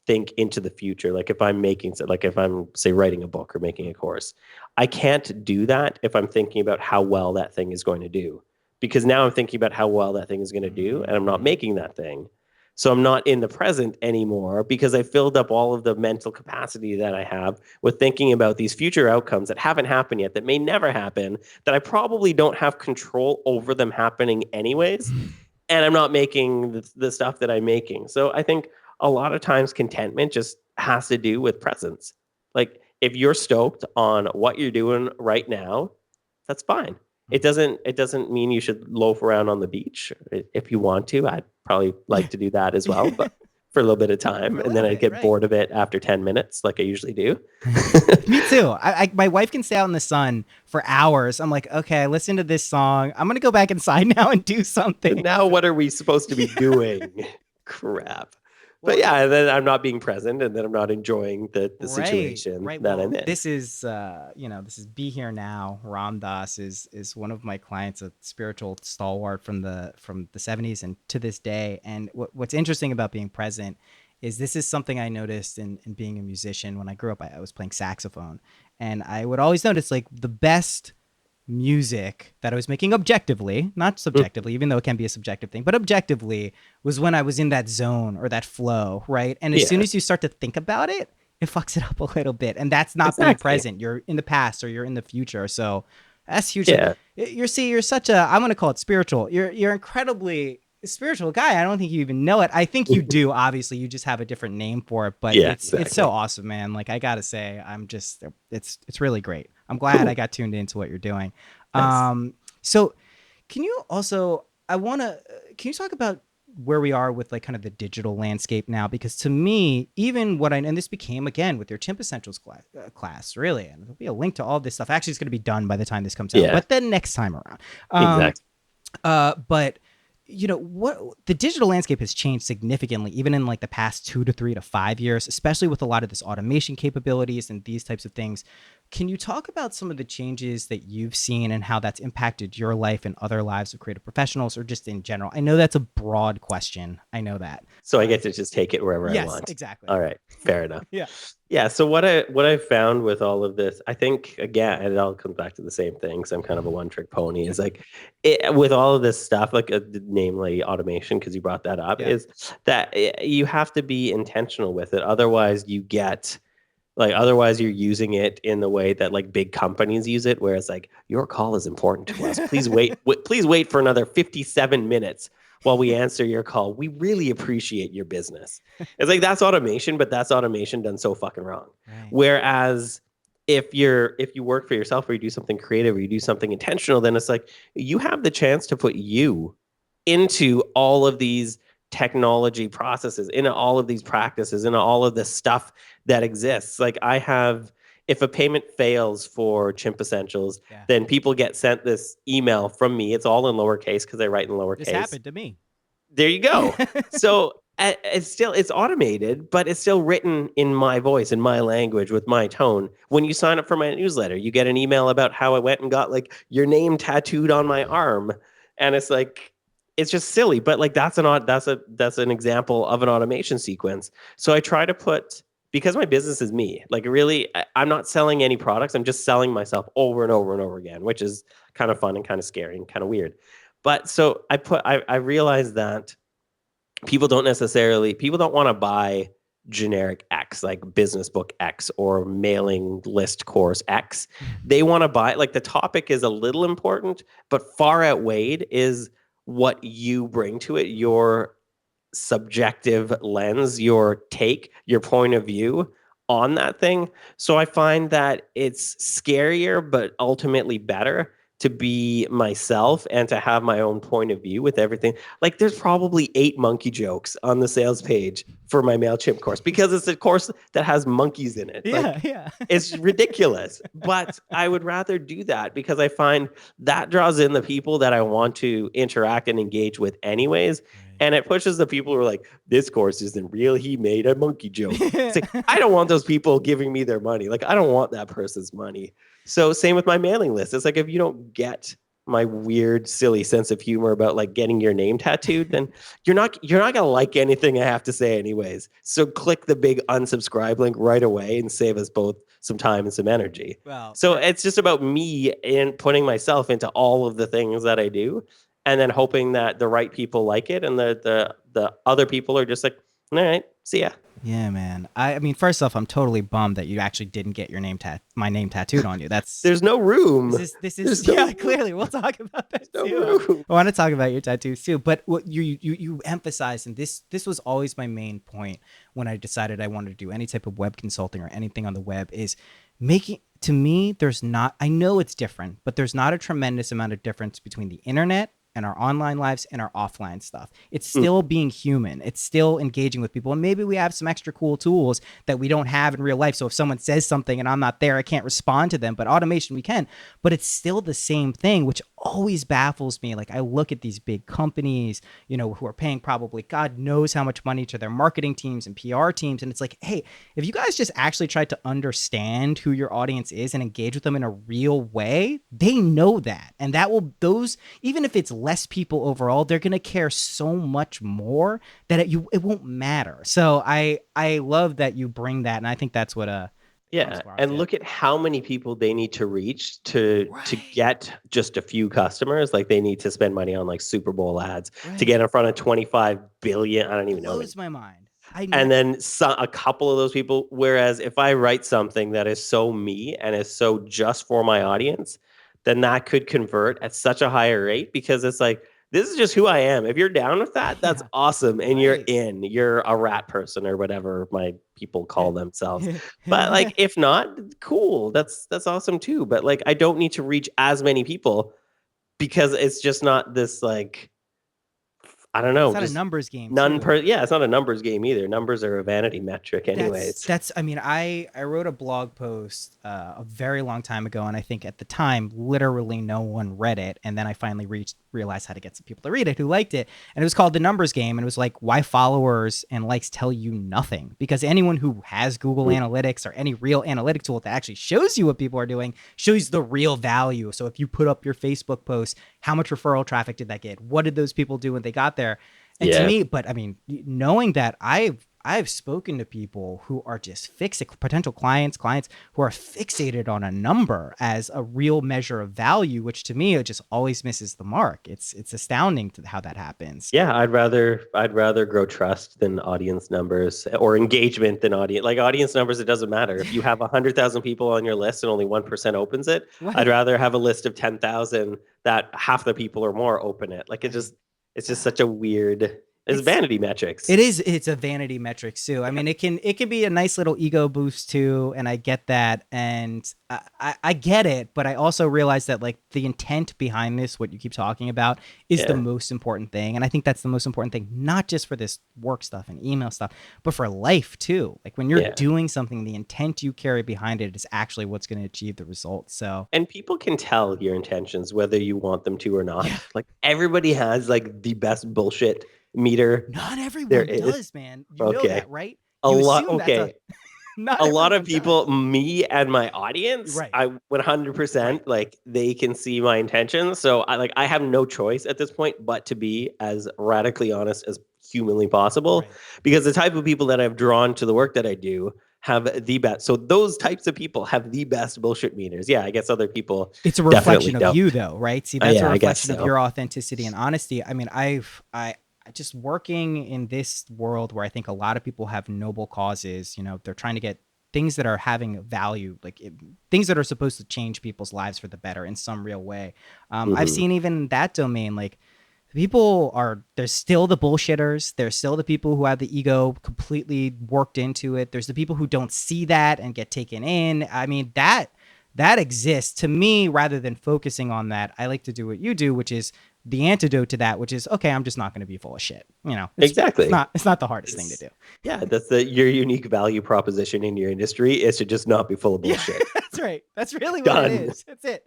think into the future, like if I'm making, like if I'm say writing a book or making a course, I can't do that if I'm thinking about how well that thing is going to do, because now I'm thinking about how well that thing is going to do, and I'm not making that thing. So I'm not in the present anymore, because I filled up all of the mental capacity that I have with thinking about these future outcomes that haven't happened yet, that may never happen, that I probably don't have control over them happening anyways. And I'm not making the stuff that I'm making. So I think a lot of times contentment just has to do with presence. Like if you're stoked on what you're doing right now, that's fine. It doesn't mean you should loaf around on the beach. If you want to, I'd probably like to do that as well, but for a little bit of time, For a and then little I bit, get right. bored of it after 10 minutes, like I usually do. Me too. My wife can stay out in the sun for hours. I'm like, okay, I listened to this song. I'm gonna go back inside now and do something. Now what are we supposed to be doing? Crap. But yeah, and then I'm not being present, and then I'm not enjoying the situation Right. that Well, I'm in. this is this is Be Here Now. Ram Dass is one of my clients, a spiritual stalwart from the 70s and to this day. And what's interesting about being present is this is something I noticed in being a musician. When I grew up, I was playing saxophone, and I would always notice like the best music that I was making objectively, not subjectively, even though it can be a subjective thing, but objectively, was when I was in that zone or that flow, right? And as soon Yeah. as you start to think about it, it fucks it up a little bit. And that's not being Exactly. present. You're in the past or you're in the future. So that's huge. Yeah. You're such a, I'm going to call it spiritual. You're incredibly spiritual guy. I don't think you even know it. I think you do. Obviously, you just have a different name for it, but Yeah, it's exactly. so awesome, man. Like I gotta say, it's really great. I'm glad I got tuned into what you're doing. Nice. So can you also, can you talk about where we are with like kind of the digital landscape now? Because to me, even and this became again with your Chimp Essentials class, really, and there'll be a link to all this stuff. Actually, it's going to be done by the time this comes out, Yeah. but then next time around. Exactly. But what the digital landscape has changed significantly, even in like the past 2 to 3 to 5 years, especially with a lot of this automation capabilities and these types of things. Can you talk about some of the changes that you've seen and how that's impacted your life and other lives of creative professionals, or just in general? I know that's a broad question. I know that. So I get to just take it wherever I Yes, want. exactly. All right. Fair enough. Yeah. Yeah. So what I found with all of this, I think again, it all comes back to the same thing. So I'm kind of a one-trick pony. Is like with all of this stuff, like namely automation, because you brought that up, Yeah. is that you have to be intentional with it. Otherwise, you get Like otherwise you're using it in the way that like big companies use it, where it's like, your call is important to us. Please wait. Please wait for another 57 minutes while we answer your call. We really appreciate your business. It's like that's automation, but that's automation done so fucking wrong. Right. Whereas if you work for yourself or you do something creative or you do something intentional, then it's like you have the chance to put you into all of these technology processes, into all of these practices, into all of this stuff that exists. Like I have, if a payment fails for Chimp Essentials, Yeah. then people get sent this email from me. It's all in lowercase because I write in lowercase. This happened to me. There you go. So it's automated, but it's still written in my voice, in my language, with my tone. When you sign up for my newsletter, you get an email about how I went and got like your name tattooed on my arm, and it's like it's just silly. But like that's an example of an automation sequence. So I try to put, because my business is me. Like really, I'm not selling any products. I'm just selling myself over and over and over again, which is kind of fun and kind of scary and kind of weird. But so I realized that people don't want to buy generic X, like business book X or mailing list course X. They want to buy, like the topic is a little important, but far outweighed is what you bring to it, your subjective lens, your take, your point of view on that thing. So I find that it's scarier, but ultimately better to be myself and to have my own point of view with everything. Like there's probably 8 monkey jokes on the sales page for my MailChimp course because it's a course that has monkeys in it. Yeah. It's ridiculous, but I would rather do that because I find that draws in the people that I want to interact and engage with anyways. And it pushes the people who are like, this course isn't real. He made a monkey joke. It's like, I don't want those people giving me their money. Like, I don't want that person's money. So same with my mailing list. It's like, if you don't get my weird, silly sense of humor about like getting your name tattooed, then you're not going to like anything I have to say anyways. So click the big unsubscribe link right away and save us both some time and some energy. Well, so it's just about me and putting myself into all of the things that I do, and then hoping that the right people like it and the other people are just like, all right, see ya. yeah, man. I mean, first off, I'm totally bummed that you actually didn't get your my name tattooed on you. That's There's no room. this is yeah, clearly. We'll talk about that too. I want to talk about your tattoos too. But what you emphasize, and this was always my main point when I decided I wanted to do any type of web consulting or anything on the web, is making, to me, there's not, I know it's different, but there's not a tremendous amount of difference between the internet and our online lives and our offline stuff. It's still being human. It's still engaging with people. And maybe we have some extra cool tools that we don't have in real life. So if someone says something and I'm not there, I can't respond to them, but automation we can. But it's still the same thing, which always baffles me. Like I look at these big companies, you know, who are paying probably God knows how much money to their marketing teams and PR teams. And it's like, hey, if you guys just actually tried to understand who your audience is and engage with them in a real way, they know that. And that will, even if it's less people overall, they're going to care so much more that it won't matter. So I love that you bring that. And I think that's what look at how many people they need to reach to get just a few customers. Like they need to spend money on like Super Bowl ads to get in front of 25 billion. I don't even know. It blows my mind. And then a couple of those people. Whereas if I write something that is so me and is so just for my audience, then that could convert at such a higher rate, because it's like, this is just who I am. If you're down with that, that's awesome. And you're a rat person or whatever my people call themselves. But like, if not, cool. That's awesome too. But like, I don't need to reach as many people because it's just not this like, I don't know. It's not a numbers game. It's not a numbers game either. Numbers are a vanity metric anyways. I mean, I wrote a blog post a very long time ago, and I think at the time, literally no one read it. And then I finally realized how to get some people to read it who liked it. And it was called The Numbers Game. And it was like, why followers and likes tell you nothing. Because anyone who has Google Analytics or any real analytic tool that actually shows you what people are doing, shows the real value. So if you put up your Facebook post, how much referral traffic did that get? What did those people do when they got there? And to me, but I mean, knowing that, I I've spoken to people who are just potential clients who are fixated on a number as a real measure of value, which to me, it just always misses the mark. It's astounding to how that happens. Yeah, I'd rather grow trust than audience numbers, or engagement than audience. Like audience numbers, it doesn't matter. If you have 100,000 people on your list and only 1% opens it, Right. I'd rather have a list of 10,000 that half the people or more open it. Like it's just such a weird. It's vanity metrics. It is. It's a vanity metric too. I mean, it can be a nice little ego boost too, and I get that, and I get it, but I also realize that like the intent behind this, what you keep talking about, is the most important thing, and I think that's the most important thing, not just for this work stuff and email stuff, but for life too. Like when you're doing something, the intent you carry behind it is actually what's going to achieve the results. So, and people can tell your intentions whether you want them to or not. Like everybody has like the best bullshit meter. Not everyone does, man. You know that, right? A You lot. assume Okay. Not a lot of everyone people, does. me and my audience, Right. I 100% like they can see my intentions. So I have no choice at this point but to be as radically honest as humanly possible, Right. because the type of people that I've drawn to the work that I do have the best. So those types of people have the best bullshit meters. Yeah, I guess other people. It's a definitely reflection of don't. you, though, right? See, that's Yeah, a I guess reflection of so. your authenticity and honesty. I mean, I just working in this world where I think a lot of people have noble causes. You know, they're trying to get things that are having value, like things that are supposed to change people's lives for the better in some real way. I've seen even in that domain, like there's still the bullshitters. There's still the people who have the ego completely worked into it. There's the people who don't see that and get taken in. I mean, that exists. To me, rather than focusing on that, I like to do what you do, which is the antidote to that, which is, okay, I'm just not going to be full of shit. You know, Exactly. It's not the hardest thing to do. Yeah, that's your unique value proposition in your industry is to just not be full of bullshit. That's right. That's really what Done. it is. That's it.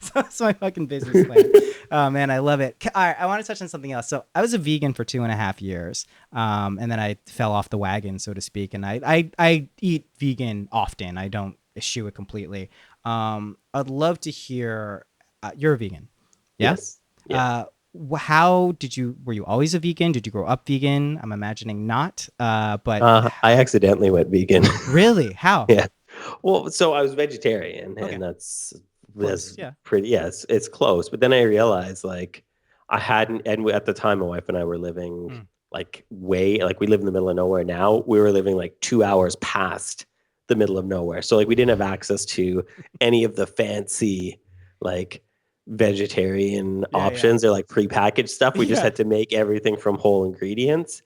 So that's my fucking business plan. Oh man, I love it. All right, I want to touch on something else. So I was a vegan for 2.5 years, and then I fell off the wagon, so to speak. And I eat vegan often. I don't eschew it completely. I'd love to hear. You're a vegan, yeah? Yes. Yeah. How were you always a vegan? Did you grow up vegan? I'm imagining not. But I accidentally went vegan. really, how? Yeah. Well, so I was vegetarian, Okay. and that's Close, yeah. pretty. Yes, it's close. But then I realized like I hadn't, and at the time, my wife and I were living like we live in the middle of nowhere now. We were living like 2 hours past the middle of nowhere, so like we didn't have access to any of the fancy like vegetarian options or like prepackaged stuff. We just had to make everything from whole ingredients.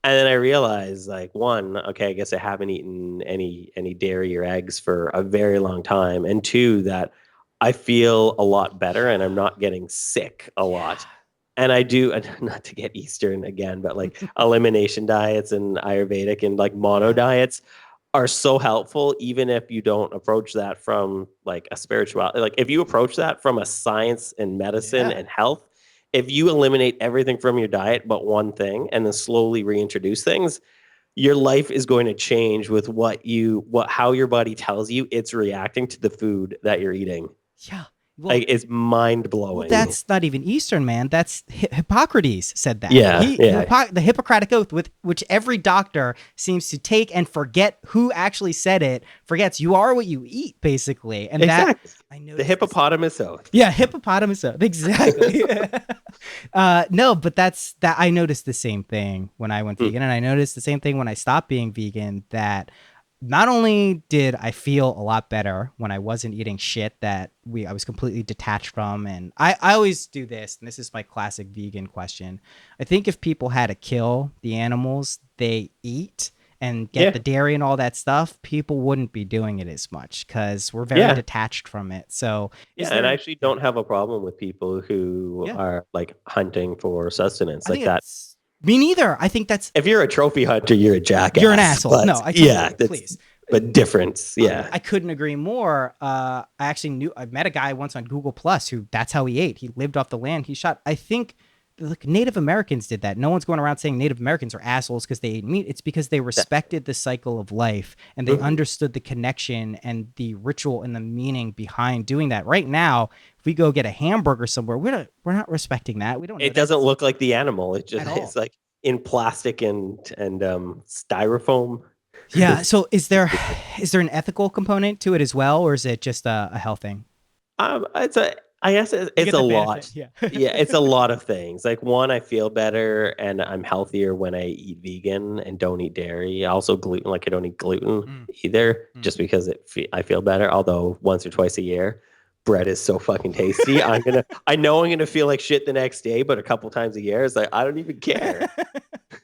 And then I realized, like, one, okay, I guess I haven't eaten any dairy or eggs for a very long time, and two, that I feel a lot better and I'm not getting sick a lot. And I do, not to get Eastern again, but like elimination diets and Ayurvedic and like mono diets are so helpful, even if you don't approach that from like a spiritual, like if you approach that from a science and medicine and health, if you eliminate everything from your diet but one thing and then slowly reintroduce things, your life is going to change with how your body tells you it's reacting to the food that you're eating. Yeah. Well, like it's mind blowing. Well, that's not even Eastern, man. That's Hippocrates said that. Yeah, the Hippocratic Oath, with which every doctor seems to take and forget who actually said it. Forgets you are what you eat, basically. And exactly. That I know the hippopotamus oath. Yeah, hippopotamus oath. Exactly. No, but that I noticed the same thing when I went vegan, and I noticed the same thing when I stopped being vegan. That not only did I feel a lot better when I wasn't eating shit that I was completely detached from, and I always do this, and this is my classic vegan question. I think if people had to kill the animals they eat and get the dairy and all that stuff, people wouldn't be doing it as much because we're very detached from it. So and I actually don't have a problem with people who are like hunting for sustenance like that. Me neither. I think that's... If you're a trophy hunter, you're a jackass. You're an asshole. But, no, I totally, please. But difference, I couldn't agree more. I met a guy once on Google Plus who that's how he ate. He lived off the land. He shot, I think, like Native Americans did that. No one's going around saying Native Americans are assholes because they ate meat. It's because they respected the cycle of life and they understood the connection and the ritual and the meaning behind doing that. Right now, if we go get a hamburger somewhere, we're not respecting that. We don't. It doesn't look like the animal. It just it's like in plastic and styrofoam. Yeah. So is there an ethical component to it as well, or is it just a health thing? It's a, I guess You it's get a the lot. benefit. Yeah. Yeah, it's a lot of things. Like one, I feel better and I'm healthier when I eat vegan and don't eat dairy. Also gluten, like I don't eat gluten Mm, either, mm. just because I feel better. Although once or twice a year, bread is so fucking tasty. I know I'm gonna feel like shit the next day, but a couple times a year, it's like I don't even care.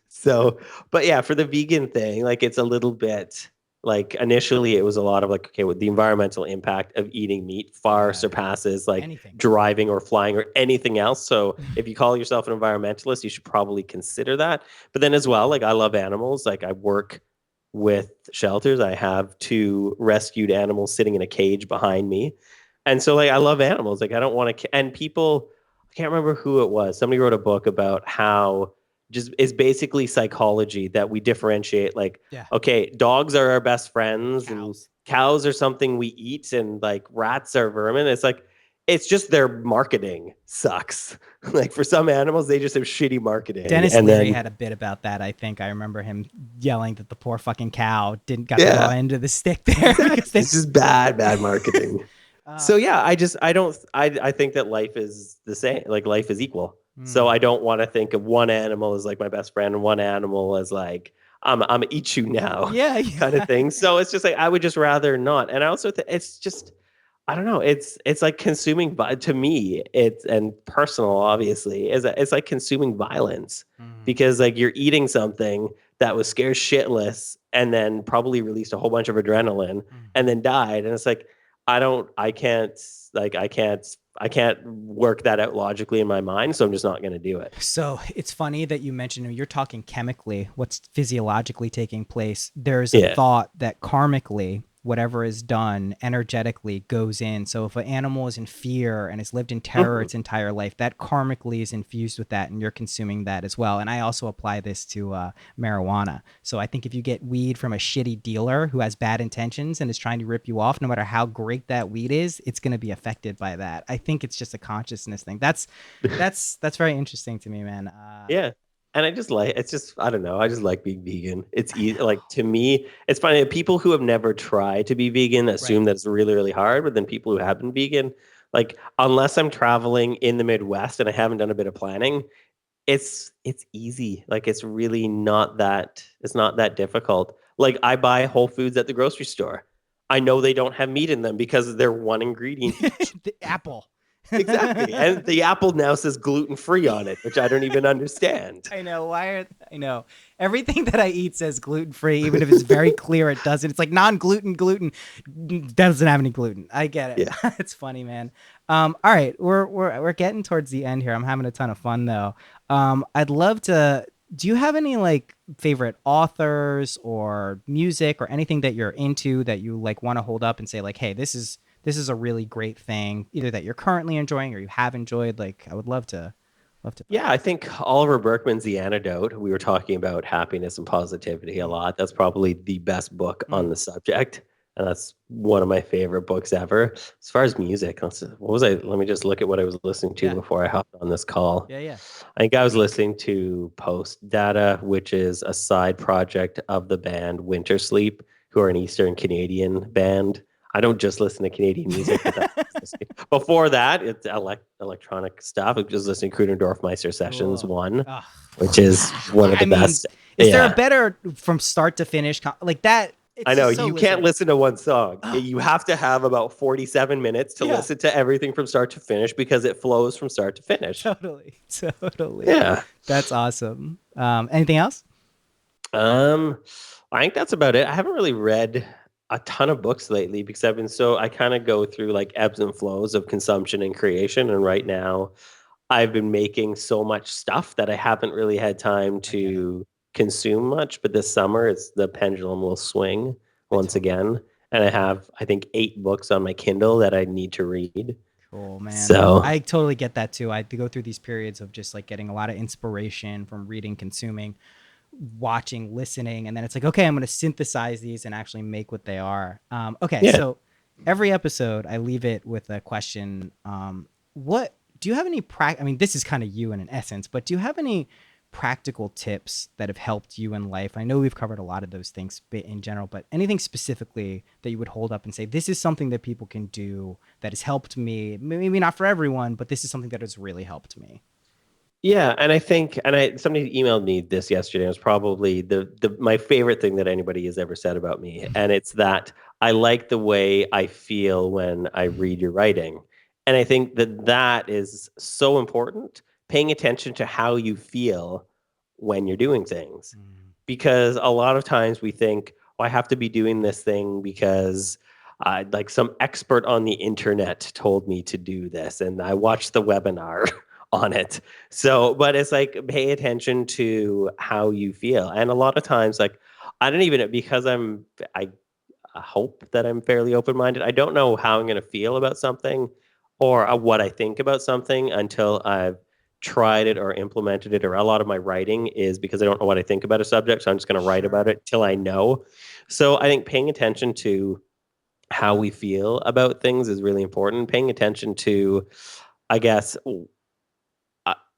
So, but yeah, for the vegan thing, like it's a little bit like initially it was a lot of like, okay, with the environmental impact of eating meat far Yeah. surpasses like Anything. driving or flying or anything else. So if you call yourself an environmentalist, you should probably consider that. But then as well, like I love animals. Like I work with shelters. I have two rescued animals sitting in a cage behind me. And so like I love animals. Like I don't want to, and people, I can't remember who it was. Somebody wrote a book about how just is basically psychology that we differentiate like Yeah. okay, dogs are our best friends and Cows. cows are something we eat and like rats are vermin. It's like it's just their marketing sucks. Like for some animals they just have shitty marketing. Dennis And Leary then had a bit about that. I think I remember him yelling that the poor fucking cow didn't got the yeah, raw end of the stick there because they. it's just bad marketing. So yeah, I don't I think that life is the same. Like life is equal. So I don't want to think of one animal as like my best friend and one animal as like I'm eat you now Yeah, yeah. kind of thing. So it's just like I would just rather not. And I also think it's just I don't know. It's like consuming to me. It's and personal obviously is it's like consuming violence because like you're eating something that was scared shitless and then probably released a whole bunch of adrenaline and then died. And it's like I can't like I can't work that out logically in my mind, so I'm just not going to do it. So it's funny that you mentioned you're talking chemically, what's physiologically taking place. There's a Yeah. thought that karmically, whatever is done energetically goes in. So if an animal is in fear and has lived in terror its entire life, that karmically is infused with that, and you're consuming that as well. And I also apply this to marijuana. So I think if you get weed from a shitty dealer who has bad intentions and is trying to rip you off, no matter how great that weed is, it's going to be affected by that. I think it's just a consciousness thing. That's very interesting to me, man. Yeah. And I just like it's just I don't know. I just like being vegan. It's easy. Like to me, it's funny. People who have never tried to be vegan assume that it's really, really hard. But then people who have been vegan, like unless I'm traveling in the Midwest and I haven't done a bit of planning, it's easy. Like it's really not that it's not that difficult. Like I buy Whole Foods at the grocery store. I know they don't have meat in them because they're one ingredient. The apple. Exactly. And the apple now says gluten free on it, which I don't even understand. I know. I know. Everything that I eat says gluten free, even if it's very clear it doesn't. It's like non-gluten, gluten doesn't have any gluten. I get it. Yeah. It's funny, man. All right, we're getting towards the end here. I'm having a ton of fun though. I'd love to. Do you have any like favorite authors or music or anything that you're into that you like want to hold up and say like, hey, this is a really great thing, either that you're currently enjoying or you have enjoyed? Like, I would love to. Yeah, I think Oliver Berkman's The Antidote. We were talking about happiness and positivity a lot. That's probably the best book on the subject. And that's one of my favorite books ever. As far as music, let me just look at what I was listening to before I hopped on this call. Yeah. I think I was listening to Post Data, which is a side project of the band Winter Sleep, who are an Eastern Canadian band. I don't just listen to Canadian music. Before that, it's electronic stuff. I was just listening to Krudendorf-Meister Sessions 1, Ugh. which is one of the best. Is there a better from start to finish like that? It's I know just so you can't listenable. listen to one song. You have to have about 47 minutes to Yeah. listen to everything from start to finish because it flows from start to finish. Totally. Yeah. That's awesome. Anything else? I think that's about it. I haven't really read a ton of books lately because I kind of go through like ebbs and flows of consumption and creation. And right now I've been making so much stuff that I haven't really had time to consume much. But this summer the pendulum will swing once again. And I have, I think, 8 books on my Kindle that I need to read. Cool, man. So I totally get that too. I have to go through these periods of just like getting a lot of inspiration from reading, consuming, watching, listening, and then it's like, okay, I'm going to synthesize these and actually make what they are. So every episode I leave it with a question. What do you have any I mean, this is kind of you in an essence, but do you have any practical tips that have helped you in life? I know we've covered a lot of those things in general, but anything specifically that you would hold up and say, this is something that people can do that has helped me, maybe not for everyone, but this is something that has really helped me? Yeah, and I think, somebody emailed me this yesterday. It was probably my favorite thing that anybody has ever said about me, and it's that I like the way I feel when I read your writing, and I think that is so important. Paying attention to how you feel when you're doing things, because a lot of times we think, "Oh, I have to be doing this thing because." Like some expert on the internet told me to do this, and I watched the webinar on it. So, but it's like pay attention to how you feel. And a lot of times, like I don't even because I hope that I'm fairly open minded. I don't know how I'm going to feel about something or what I think about something until I've tried it or implemented it. Or a lot of my writing is because I don't know what I think about a subject, so I'm just going to write about it till I know. So I think paying attention to how we feel about things is really important. Paying attention to, I guess,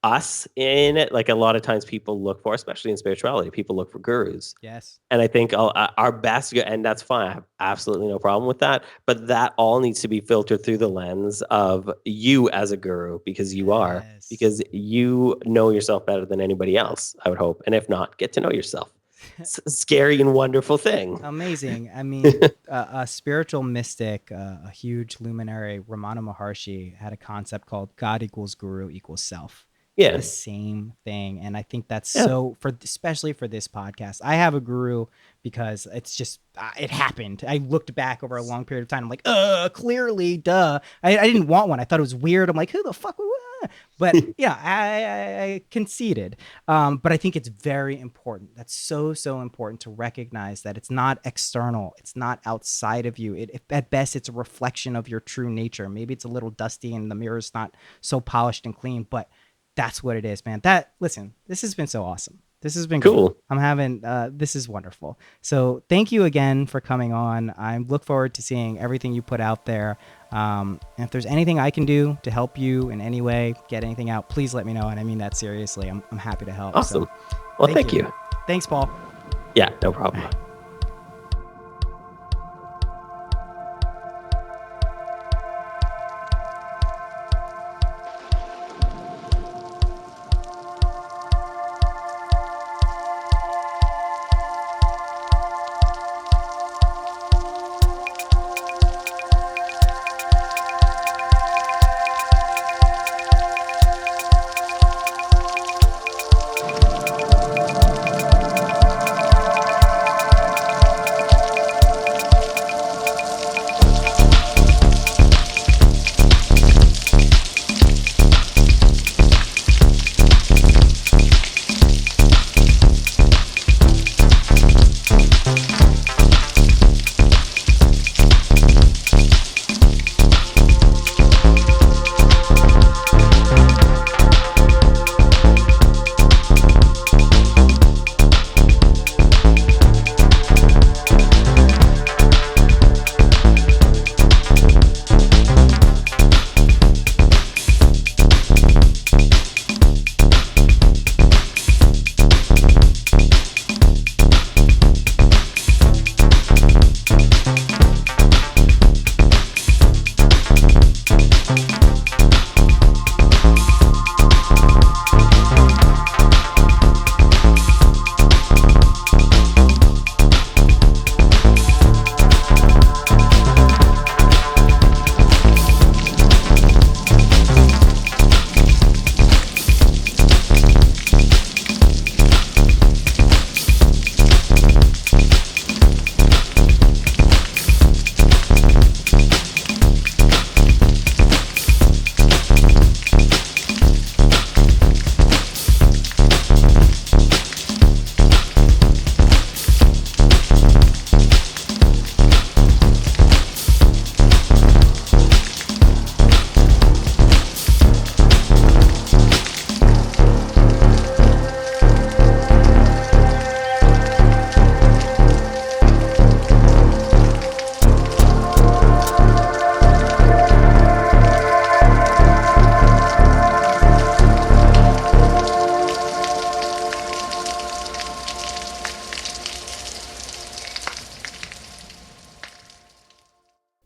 us in it. Like a lot of times people look for, especially in spirituality, people look for gurus. Yes. And I think our best, and that's fine. I have absolutely no problem with that. But that all needs to be filtered through the lens of you as a guru, because you are, Yes. because you know yourself better than anybody else, I would hope. And if not, get to know yourself. It's a scary and wonderful thing. Amazing. I mean, a spiritual mystic, a huge luminary, Ramana Maharshi, had a concept called God equals guru equals self. Yeah. The same thing. And I think that's Yeah. so, especially for this podcast, I have a guru because it's just, it happened. I looked back over a long period of time. I'm like, clearly, duh. I didn't want one. I thought it was weird. I'm like, who the fuck? But yeah, I conceded. But I think it's very important. That's so important to recognize that it's not external. It's not outside of you. At best, it's a reflection of your true nature. Maybe it's a little dusty and the mirror's not so polished and clean, but that's what it is, man. Listen, this has been so awesome. This has been cool. Great. I'm having, this is wonderful. So thank you again for coming on. I look forward to seeing everything you put out there. And if there's anything I can do to help you in any way, get anything out, please let me know. And I mean that seriously. I'm happy to help. Awesome. So, Well, thank you. Thanks, Paul. Yeah, no problem.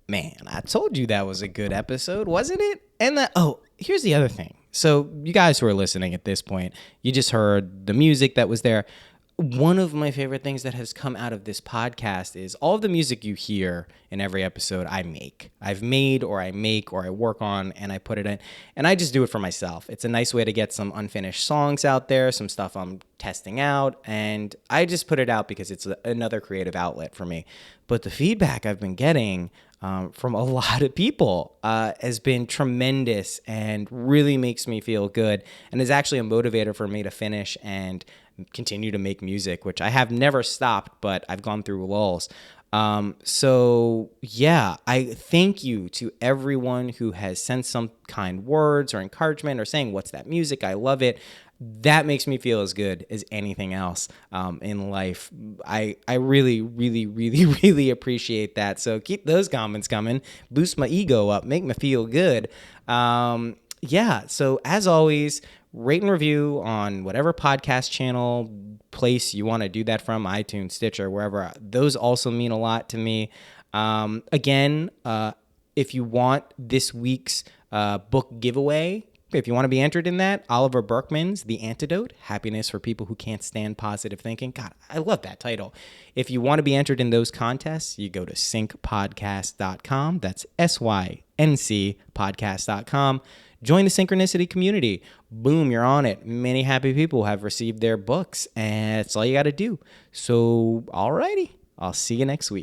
Man, I told you that was a good episode, wasn't it? And here's the other thing. So you guys who are listening at this point, you just heard the music that was there. One of my favorite things that has come out of this podcast is all of the music you hear in every episode I make. I've made, or I make, or I work on, and I put it in. And I just do it for myself. It's a nice way to get some unfinished songs out there, some stuff I'm testing out, and I just put it out because it's another creative outlet for me. But the feedback I've been getting from a lot of people has been tremendous and really makes me feel good, and is actually a motivator for me to finish and continue to make music, which I have never stopped, but I've gone through lulls. So yeah, I thank you to everyone who has sent some kind words or encouragement or saying, what's that music? I love it. That makes me feel as good as anything else in life. I really, really, really, really appreciate that. So keep those comments coming. Boost my ego up. Make me feel good. Yeah, so as always, rate and review on whatever podcast channel, place you want to do that from, iTunes, Stitcher, wherever. Those also mean a lot to me. Again, if you want this week's book giveaway, if you want to be entered in that, Oliver Burkeman's The Antidote, Happiness for People Who Can't Stand Positive Thinking. God, I love that title. If you want to be entered in those contests, you go to syncpodcast.com. That's SYNC podcast.com. Join the Synchronicity community. Boom, you're on it. Many happy people have received their books, and that's all you got to do. So, alrighty. I'll see you next week.